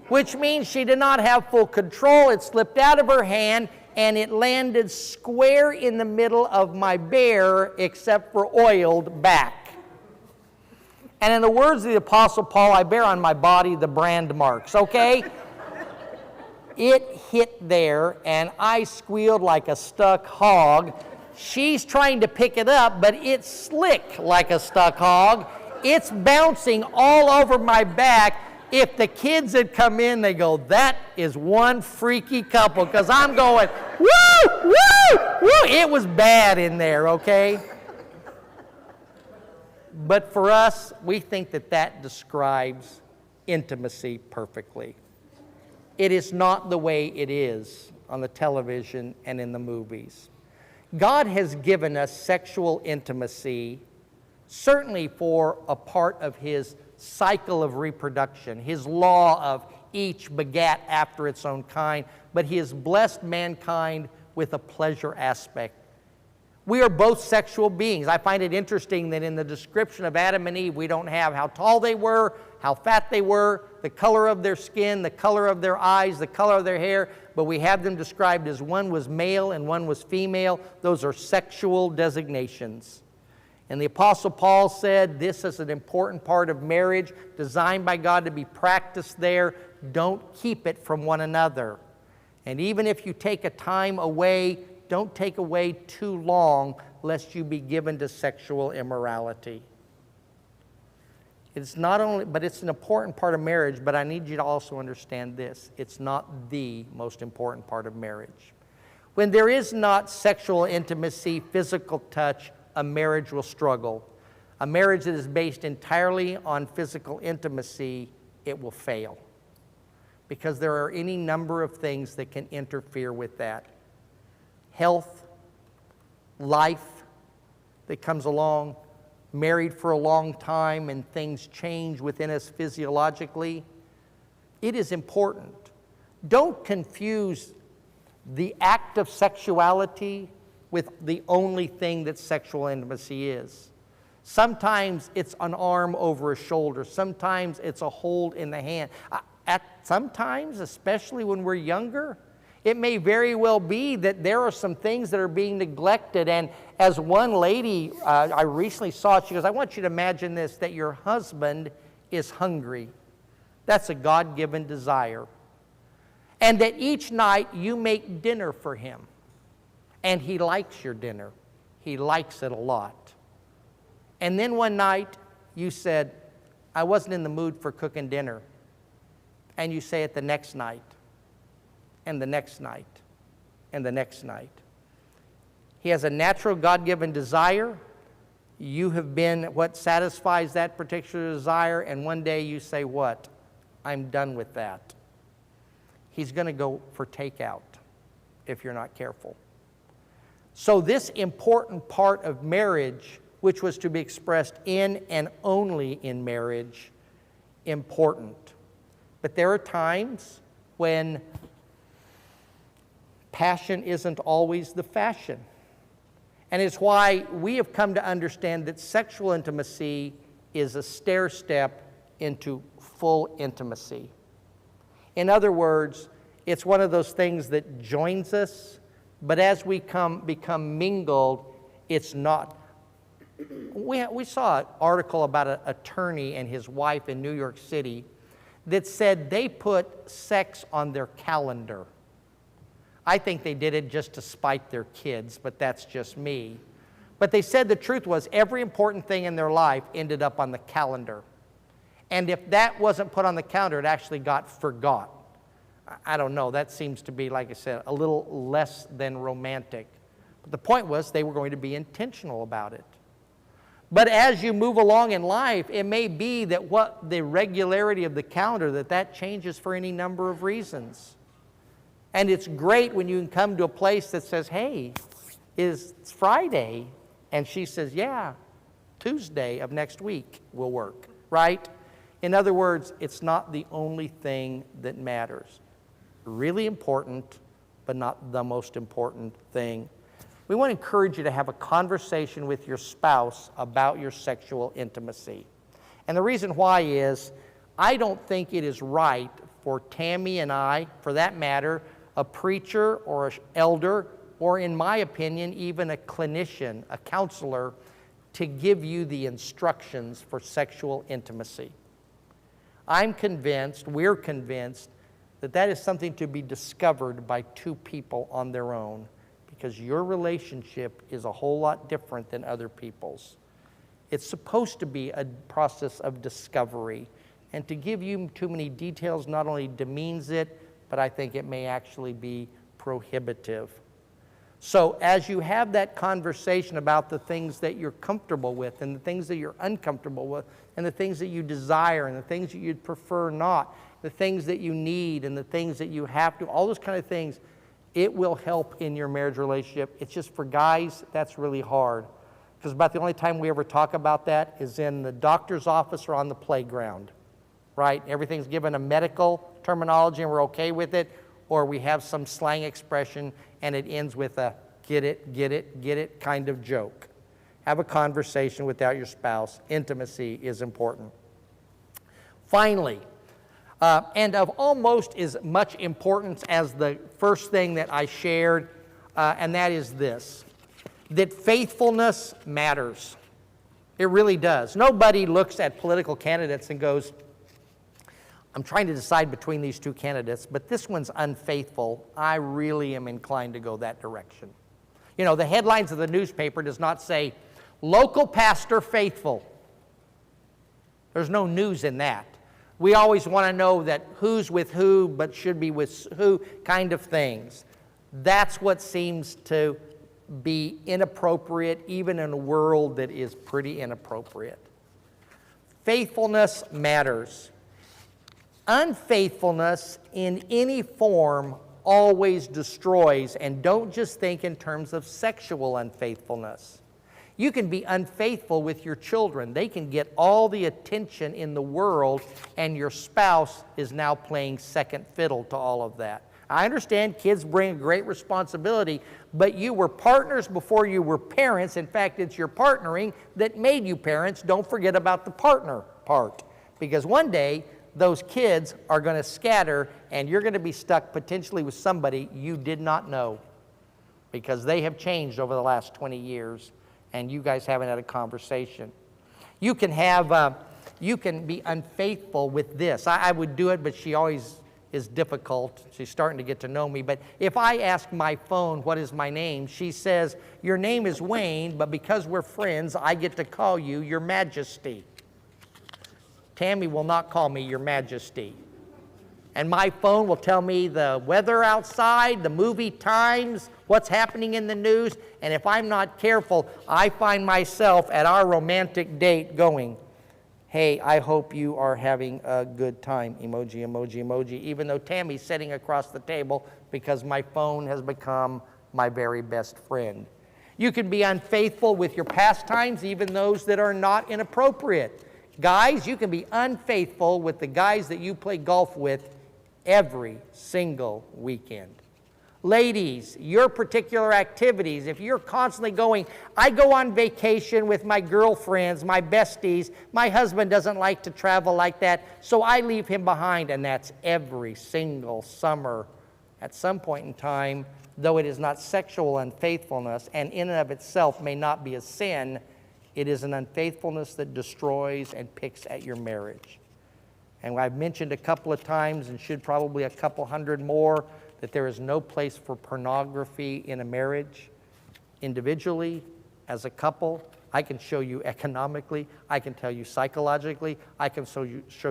Speaker 1: Which means she did not have full control. It slipped out of her hand, and it landed square in the middle of my bare, except for oiled back. And in the words of the Apostle Paul, I bear on my body the brand marks, okay? It hit there, and I squealed like a stuck hog. She's trying to pick it up, but it's slick like a stuck hog. It's bouncing all over my back. If the kids had come in, they go, that is one freaky couple, because I'm going, woo, woo, woo. It was bad in there, okay? But for us, we think that that describes intimacy perfectly. It is not the way it is on the television and in the movies. God has given us sexual intimacy certainly for a part of his cycle of reproduction, his law of each begat after its own kind, but he has blessed mankind with a pleasure aspect. We are both sexual beings. I find it interesting that in the description of Adam and Eve, we don't have how tall they were, how fat they were, the color of their skin, the color of their eyes, the color of their hair, but we have them described as one was male and one was female. Those are sexual designations. And the Apostle Paul said this is an important part of marriage, designed by God to be practiced there. Don't keep it from one another. And even if you take a time away, don't take away too long, lest you be given to sexual immorality. It's not only, but it's an important part of marriage, but I need you to also understand this. It's not the most important part of marriage. When there is not sexual intimacy, physical touch, a marriage will struggle. A marriage that is based entirely on physical intimacy, it will fail. Because there are any number of things that can interfere with that. Health, life that comes along, married for a long time and things change within us physiologically. It is important. Don't confuse the act of sexuality with the only thing that sexual intimacy is. Sometimes it's an arm over a shoulder. Sometimes it's a hold in the hand. Sometimes, especially when we're younger, it may very well be that there are some things that are being neglected. And as one lady I recently saw, she goes, I want you to imagine this, that your husband is hungry. That's a God-given desire. And that each night you make dinner for him. And he likes your dinner. He likes it a lot. And then one night you said, I wasn't in the mood for cooking dinner. And you say it the next night. And the next night, and the next night. He has a natural God-given desire. You have been what satisfies that particular desire, and one day you say, what? I'm done with that. He's going to go for takeout if you're not careful. So this important part of marriage, which was to be expressed in and only in marriage, important. But there are times when passion isn't always the fashion. And it's why we have come to understand that sexual intimacy is a stair step into full intimacy. In other words, it's one of those things that joins us, but as we become mingled, it's not. We saw an article about an attorney and his wife in New York City that said they put sex on their calendar. I think they did it just to spite their kids, but that's just me. But they said the truth was every important thing in their life ended up on the calendar. And if that wasn't put on the calendar, it actually got forgot. I don't know, that seems to be, like I said, a little less than romantic. But the point was they were going to be intentional about it. But as you move along in life, it may be that what the regularity of the calendar, that changes for any number of reasons. And it's great when you can come to a place that says, hey, it's Friday. And she says, yeah, Tuesday of next week will work, right? In other words, it's not the only thing that matters. Really important, but not the most important thing. We want to encourage you to have a conversation with your spouse about your sexual intimacy. And the reason why is, I don't think it is right for Tammy and I, for that matter, a preacher or an elder, or in my opinion, even a clinician, a counselor, to give you the instructions for sexual intimacy. I'm convinced, we're convinced, that that is something to be discovered by two people on their own, because your relationship is a whole lot different than other people's. It's supposed to be a process of discovery, and to give you too many details not only demeans it, but I think it may actually be prohibitive. So as you have that conversation about the things that you're comfortable with and the things that you're uncomfortable with and the things that you desire and the things that you'd prefer not, the things that you need and the things that you have to, all those kind of things, it will help in your marriage relationship. It's just for guys, that's really hard. because about the only time we ever talk about that is in the doctor's office or on the playground, right? Everything's given a medical terminology and we're okay with it, or we have some slang expression and it ends with a get it, get it, get it kind of joke. Have a conversation without your spouse. Intimacy is important. Finally, and of almost as much importance as the first thing that I shared, and that is this, that faithfulness matters. It really does. Nobody looks at political candidates and goes, I'm trying to decide between these two candidates, but this one's unfaithful. I really am inclined to go that direction. You know, the headlines of the newspaper does not say, local pastor faithful. There's no news in that. We always want to know that who's with who, but should be with who kind of things. That's what seems to be inappropriate, even in a world that is pretty inappropriate. Faithfulness matters. Unfaithfulness in any form always destroys, and don't just think in terms of sexual unfaithfulness. You can be unfaithful with your children. They can get all the attention in the world, and your spouse is now playing second fiddle to all of that. I understand kids bring a great responsibility, but you were partners before you were parents. In fact, it's your partnering that made you parents. Don't forget about the partner part, because one day those kids are going to scatter, and you're going to be stuck potentially with somebody you did not know, because they have changed over the last 20 years, and you guys haven't had a conversation. You can be unfaithful with this. I would do it, but she always is difficult. She's starting to get to know me. But if I ask my phone, what is my name? She says, your name is Wayne, but because we're friends, I get to call you Your Majesty. Tammy will not call me Your Majesty. And my phone will tell me the weather outside, the movie times, what's happening in the news. And if I'm not careful, I find myself at our romantic date going, hey, I hope you are having a good time, emoji, emoji, emoji, even though Tammy's sitting across the table because my phone has become my very best friend. You can be unfaithful with your pastimes, even those that are not inappropriate. Guys, you can be unfaithful with the guys that you play golf with every single weekend. Ladies, your particular activities, if you're constantly going, I go on vacation with my girlfriends, my besties, my husband doesn't like to travel like that, so I leave him behind, and that's every single summer. At some point in time, though it is not sexual unfaithfulness, and in and of itself may not be a sin, it is an unfaithfulness that destroys and picks at your marriage. And I've mentioned a couple of times, and should probably a couple hundred more, that there is no place for pornography in a marriage, individually, as a couple. I can show you economically, I can tell you psychologically, I can show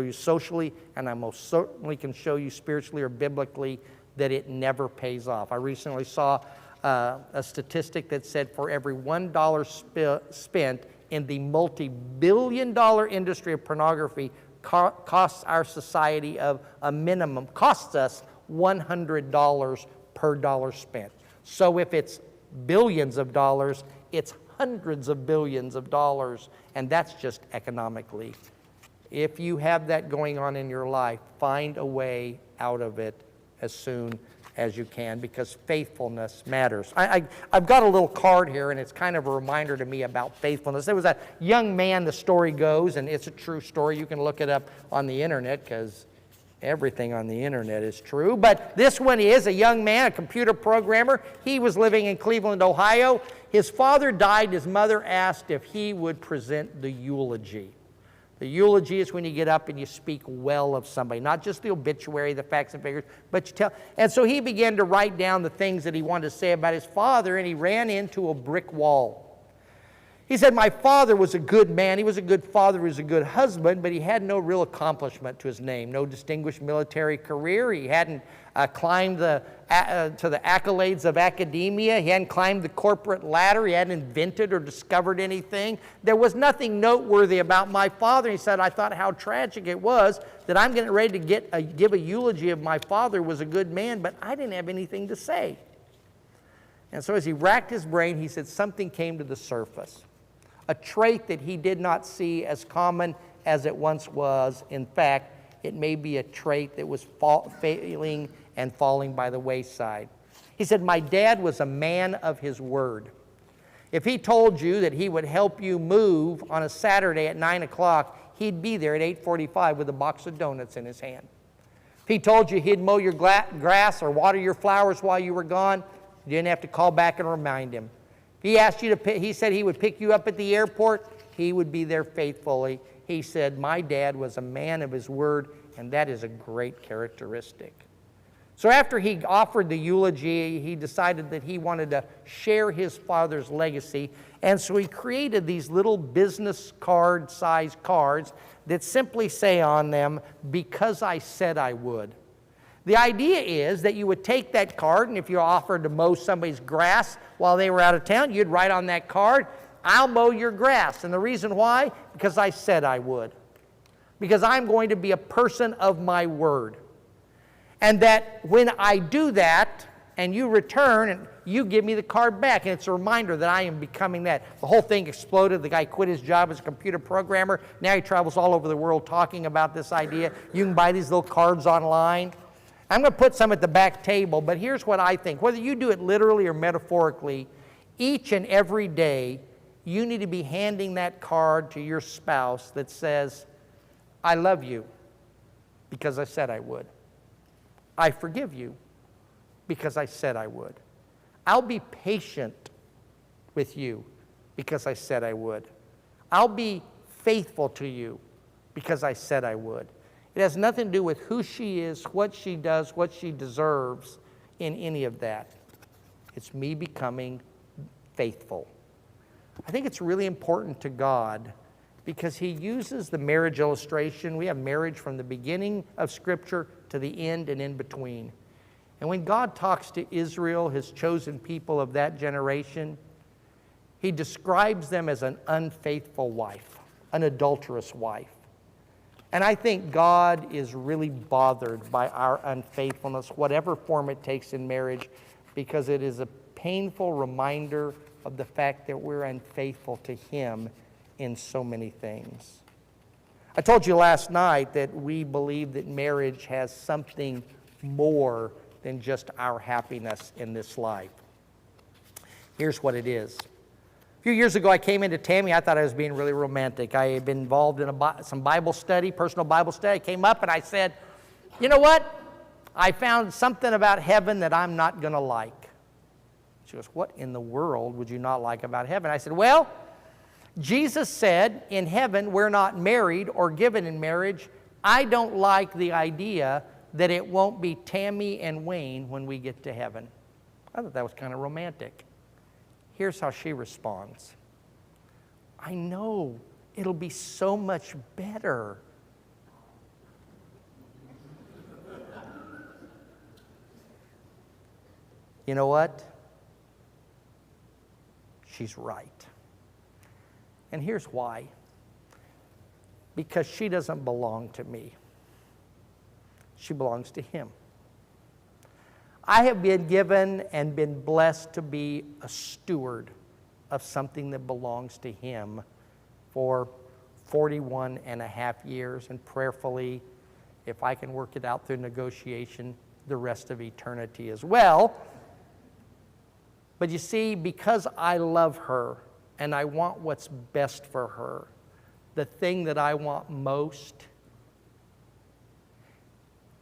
Speaker 1: you socially, and I most certainly can show you spiritually or biblically that it never pays off. I recently saw a statistic that said for every $1 spent in the multi-billion-dollar industry of pornography costs our society of a minimum, costs us $100 per dollar spent. So if it's billions of dollars, it's hundreds of billions of dollars, and that's just economically. If you have that going on in your life, find a way out of it as soon as you can, because faithfulness matters. I've got a little card here, and it's kind of a reminder to me about faithfulness. There was a young man, the story goes, and it's a true story. You can look it up on the internet, because everything on the internet is true. But this one is a young man, a computer programmer. He was living in Cleveland, Ohio. His father died. His mother asked if he would present the eulogy. The eulogy is when you get up and you speak well of somebody, not just the obituary, the facts and figures, but you tell. And so he began to write down the things that he wanted to say about his father, and he ran into a brick wall. He said, my father was a good man. He was a good father. He was a good husband, but he had no real accomplishment to his name, no distinguished military career. He hadn't climbed to the accolades of academia. He hadn't climbed the corporate ladder. He hadn't invented or discovered anything. There was nothing noteworthy about my father. He said, I thought how tragic it was that I'm getting ready to give a eulogy of my father was a good man, but I didn't have anything to say. And so as he racked his brain, he said, something came to the surface. a trait that he did not see as common as it once was. In fact, it may be a trait that was failing and falling by the wayside. He said, my dad was a man of his word. If he told you that he would help you move on a Saturday at 9 o'clock, he'd be there at 8:45 with a box of donuts in his hand. If he told you he'd mow your grass or water your flowers while you were gone, you didn't have to call back and remind him. If he asked you to, he said he would pick you up at the airport, he would be there faithfully. He said, my dad was a man of his word, and that is a great characteristic. So after he offered the eulogy, he decided that he wanted to share his father's legacy, and so he created these little business card-sized cards that simply say on them, because I said I would. The idea is that you would take that card, and if you offered to mow somebody's grass while they were out of town, you'd write on that card, I'll mow your grass. And the reason why? Because I said I would. Because I'm going to be a person of my word. And that when I do that, and you return, and you give me the card back, and it's a reminder that I am becoming that. The whole thing exploded. The guy quit his job as a computer programmer. Now he travels all over the world talking about this idea. You can buy these little cards online. I'm going to put some at the back table, but here's what I think. Whether you do it literally or metaphorically, each and every day, you need to be handing that card to your spouse that says, I love you because I said I would. I forgive you because I said I would. I'll be patient with you because I said I would. I'll be faithful to you because I said I would. It has nothing to do with who she is, what she does, what she deserves in any of that. It's me becoming faithful. I think it's really important to God because he uses the marriage illustration. We have marriage from the beginning of Scripture to the end and in between. And when God talks to Israel, his chosen people of that generation, he describes them as an unfaithful wife, an adulterous wife. And I think God is really bothered by our unfaithfulness, whatever form it takes in marriage, because it is a painful reminder of the fact that we're unfaithful to him in so many things. I told you last night that we believe that marriage has something more than just our happiness in this life. Here's what it is. A few years ago, I came into Tammy. I thought I was being really romantic. I had been involved in some Bible study, personal Bible study. I came up and I said, you know what? I found something about heaven that I'm not going to like. She goes, what in the world would you not like about heaven? I said, well, Jesus said in heaven we're not married or given in marriage. I don't like the idea that it won't be Tammy and Wayne when we get to heaven. I thought that was kind of romantic. Here's how she responds. I know it'll be so much better. You know what? She's right. And here's why. Because she doesn't belong to me. She belongs to him. I have been given and been blessed to be a steward of something that belongs to him for 41 and a half years, and prayerfully, if I can work it out through negotiation, the rest of eternity as well. But you see, because I love her and I want what's best for her, the thing that I want most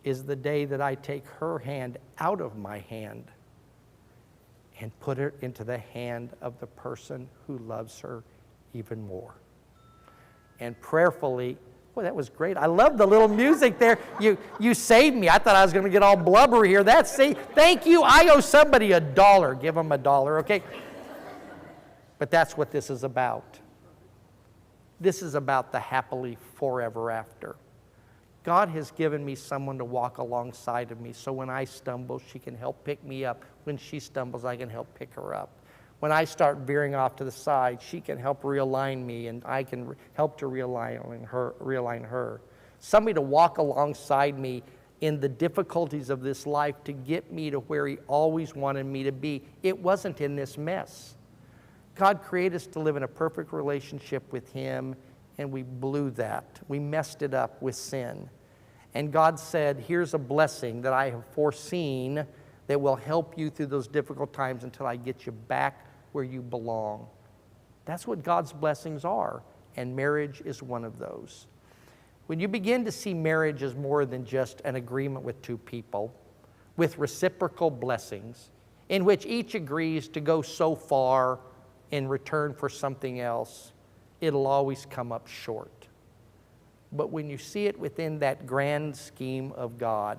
Speaker 1: is the day that I take her hand out of my hand and put it into the hand of the person who loves her even more. And prayerfully, boy, that was great. I love the little music there. You saved me. I thought I was going to get all blubbery here. Thank you. I owe somebody $1. Give them $1, okay? But that's what this is about. This is about the happily forever after. God has given me someone to walk alongside of me, so when I stumble, she can help pick me up. When she stumbles, I can help pick her up. When I start veering off to the side, she can help realign me, and I can help to realign her. Somebody to walk alongside me in the difficulties of this life to get me to where he always wanted me to be. It wasn't in this mess. God created us to live in a perfect relationship with Him, and we blew that. We messed it up with sin. And God said, here's a blessing that I have foreseen that will help you through those difficult times until I get you back where you belong. That's what God's blessings are, and marriage is one of those. When you begin to see marriage as more than just an agreement with two people, with reciprocal blessings, in which each agrees to go so far in return for something else, it'll always come up short. But when you see it within that grand scheme of God,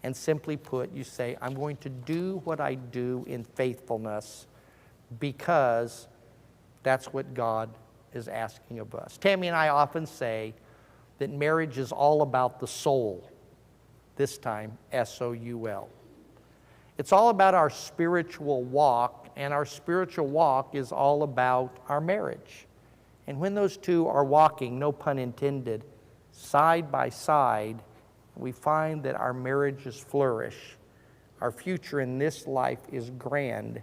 Speaker 1: and simply put, you say, I'm going to do what I do in faithfulness because that's what God is asking of us. Tammy and I often say that marriage is all about the soul. This time, S-O-U-L. It's all about our spiritual walk, and our spiritual walk is all about our marriage. And when those two are walking, no pun intended, side by side, we find that our marriages flourish. Our future in this life is grand,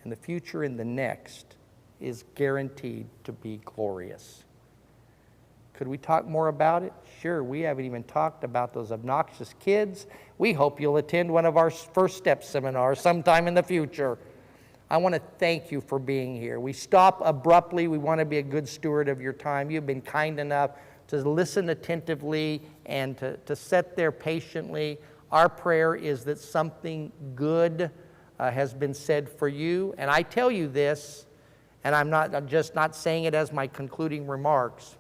Speaker 1: and the future in the next is guaranteed to be glorious. Could we talk more about it? Sure, we haven't even talked about those obnoxious kids. We hope you'll attend one of our First Step seminars sometime in the future. I want to thank you for being here. We stop abruptly. We want to be a good steward of your time. You've been kind enough to listen attentively and to sit there patiently. Our prayer is that something good has been said for you. And I tell you this, and I'm just not saying it as my concluding remarks.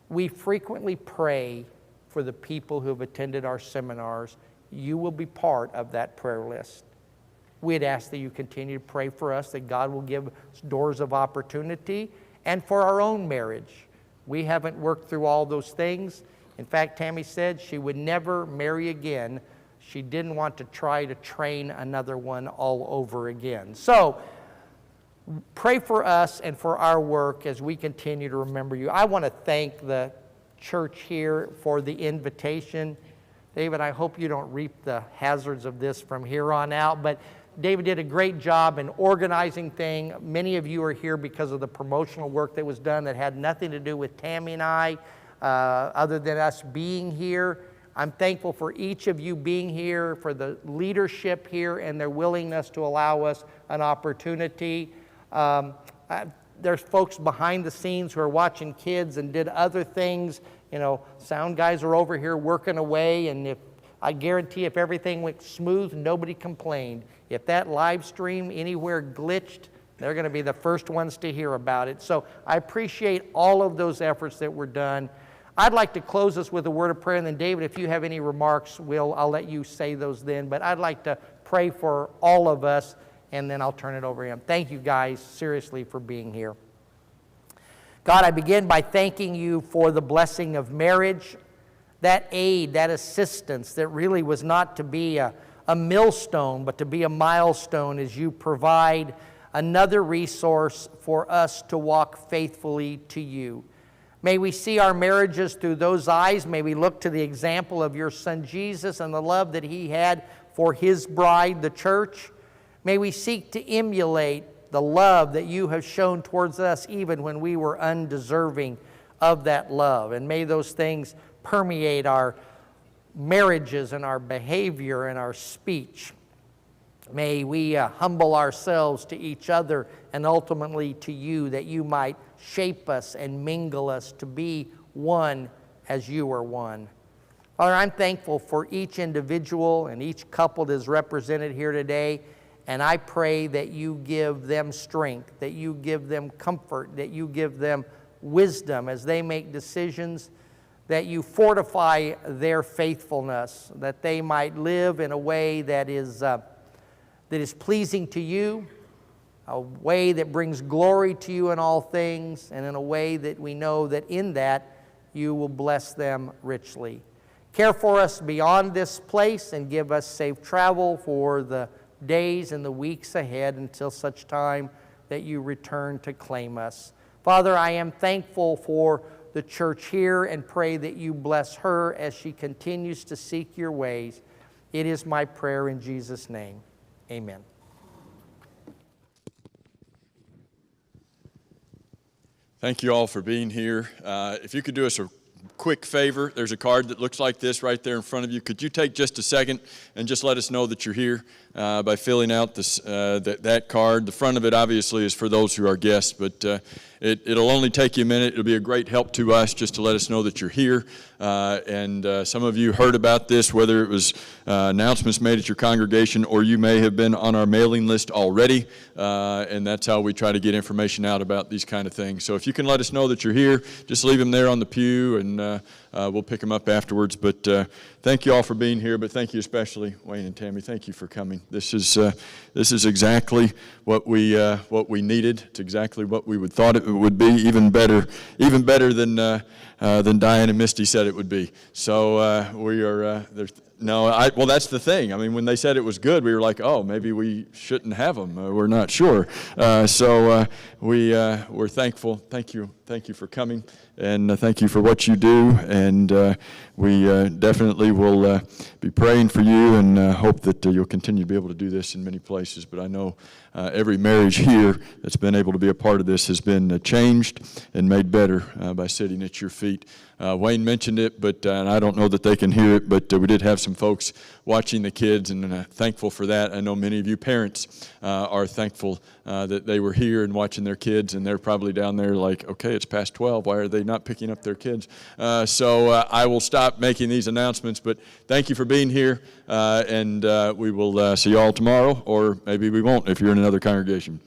Speaker 1: We frequently pray for the people who have attended our seminars. You will be part of that prayer list. We'd ask that you continue to pray for us, that God will give us doors of opportunity, and for our own marriage. We haven't worked through all those things. In fact, Tammy said she would never marry again. She didn't want to try to train another one all over again. So, pray for us and for our work as we continue to remember you. I want to thank the church here for the invitation. David, I hope you don't reap the hazards of this from here on out, but David did a great job in organizing things. Many of you are here because of the promotional work that was done that had nothing to do with Tammy and I, other than us being here. I'm thankful for each of you being here, for the leadership here and their willingness to allow us an opportunity. There's folks behind the scenes who are watching kids and did other things. You know, sound guys are over here working away, and I guarantee if everything went smooth, nobody complained. If that live stream anywhere glitched, they're going to be the first ones to hear about it. So I appreciate all of those efforts that were done. I'd like to close us with a word of prayer, and then David, if you have any remarks, I'll let you say those then. But I'd like to pray for all of us, and then I'll turn it over to him. Thank you guys, seriously, for being here. God, I begin by thanking you for the blessing of marriage, that aid, that assistance that really was not to be a millstone, but to be a milestone as you provide another resource for us to walk faithfully to you. May we see our marriages through those eyes. May we look to the example of your Son Jesus and the love that he had for his bride, the church. May we seek to emulate the love that you have shown towards us even when we were undeserving of that love. And may those things permeate our marriages and our behavior and our speech. May we humble ourselves to each other and ultimately to you, that you might shape us and mingle us to be one as you are one. Father, I'm thankful for each individual and each couple that is represented here today. And I pray that you give them strength, that you give them comfort, that you give them wisdom as they make decisions, that you fortify their faithfulness, that they might live in a way that is pleasing to you, a way that brings glory to you in all things, and in a way that we know that in that you will bless them richly. Care for us beyond this place and give us safe travel for the days and the weeks ahead until such time that you return to claim us. Father, I am thankful for the church here and pray that you bless her as she continues to seek your ways. It is my prayer in Jesus' name. Amen.
Speaker 4: Thank you all for being here. If you could do us a quick favor, there's a card that looks like this right there in front of you. Could you take just a second and just let us know that you're here by filling out this, that card? The front of it obviously is for those who are guests, but it'll only take you a minute. It'll be a great help to us just to let us know that you're here. Some of you heard about this, whether it was announcements made at your congregation or you may have been on our mailing list already, and that's how we try to get information out about these kind of things. So if you can let us know that you're here, just leave them there on the pew, and we'll pick them up afterwards. But thank you all for being here, but thank you especially, Wayne and Tammy. Thank you for coming. This is exactly what we needed. It's exactly what we thought it would be, even better than Diane and Misty said it would be. So we are well, that's the thing. I mean, when they said it was good, we were like, oh, maybe we shouldn't have them. We're not sure. We're thankful. Thank you for coming, and thank you for what you do. And we definitely will be praying for you, and hope that you'll continue to be able to do this in many places. But I know every marriage here that's been able to be a part of this has been changed and made better by sitting at your feet. Wayne mentioned it, but and I don't know that they can hear it, but we did have some folks watching the kids, and thankful for that. I know many of you parents are thankful that they were here and watching their kids, and they're probably down there like, okay, it's past 12. Why are they not picking up their kids? So I will stop making these announcements, but thank you for being here, and we will see you all tomorrow, or maybe we won't if you're in another congregation.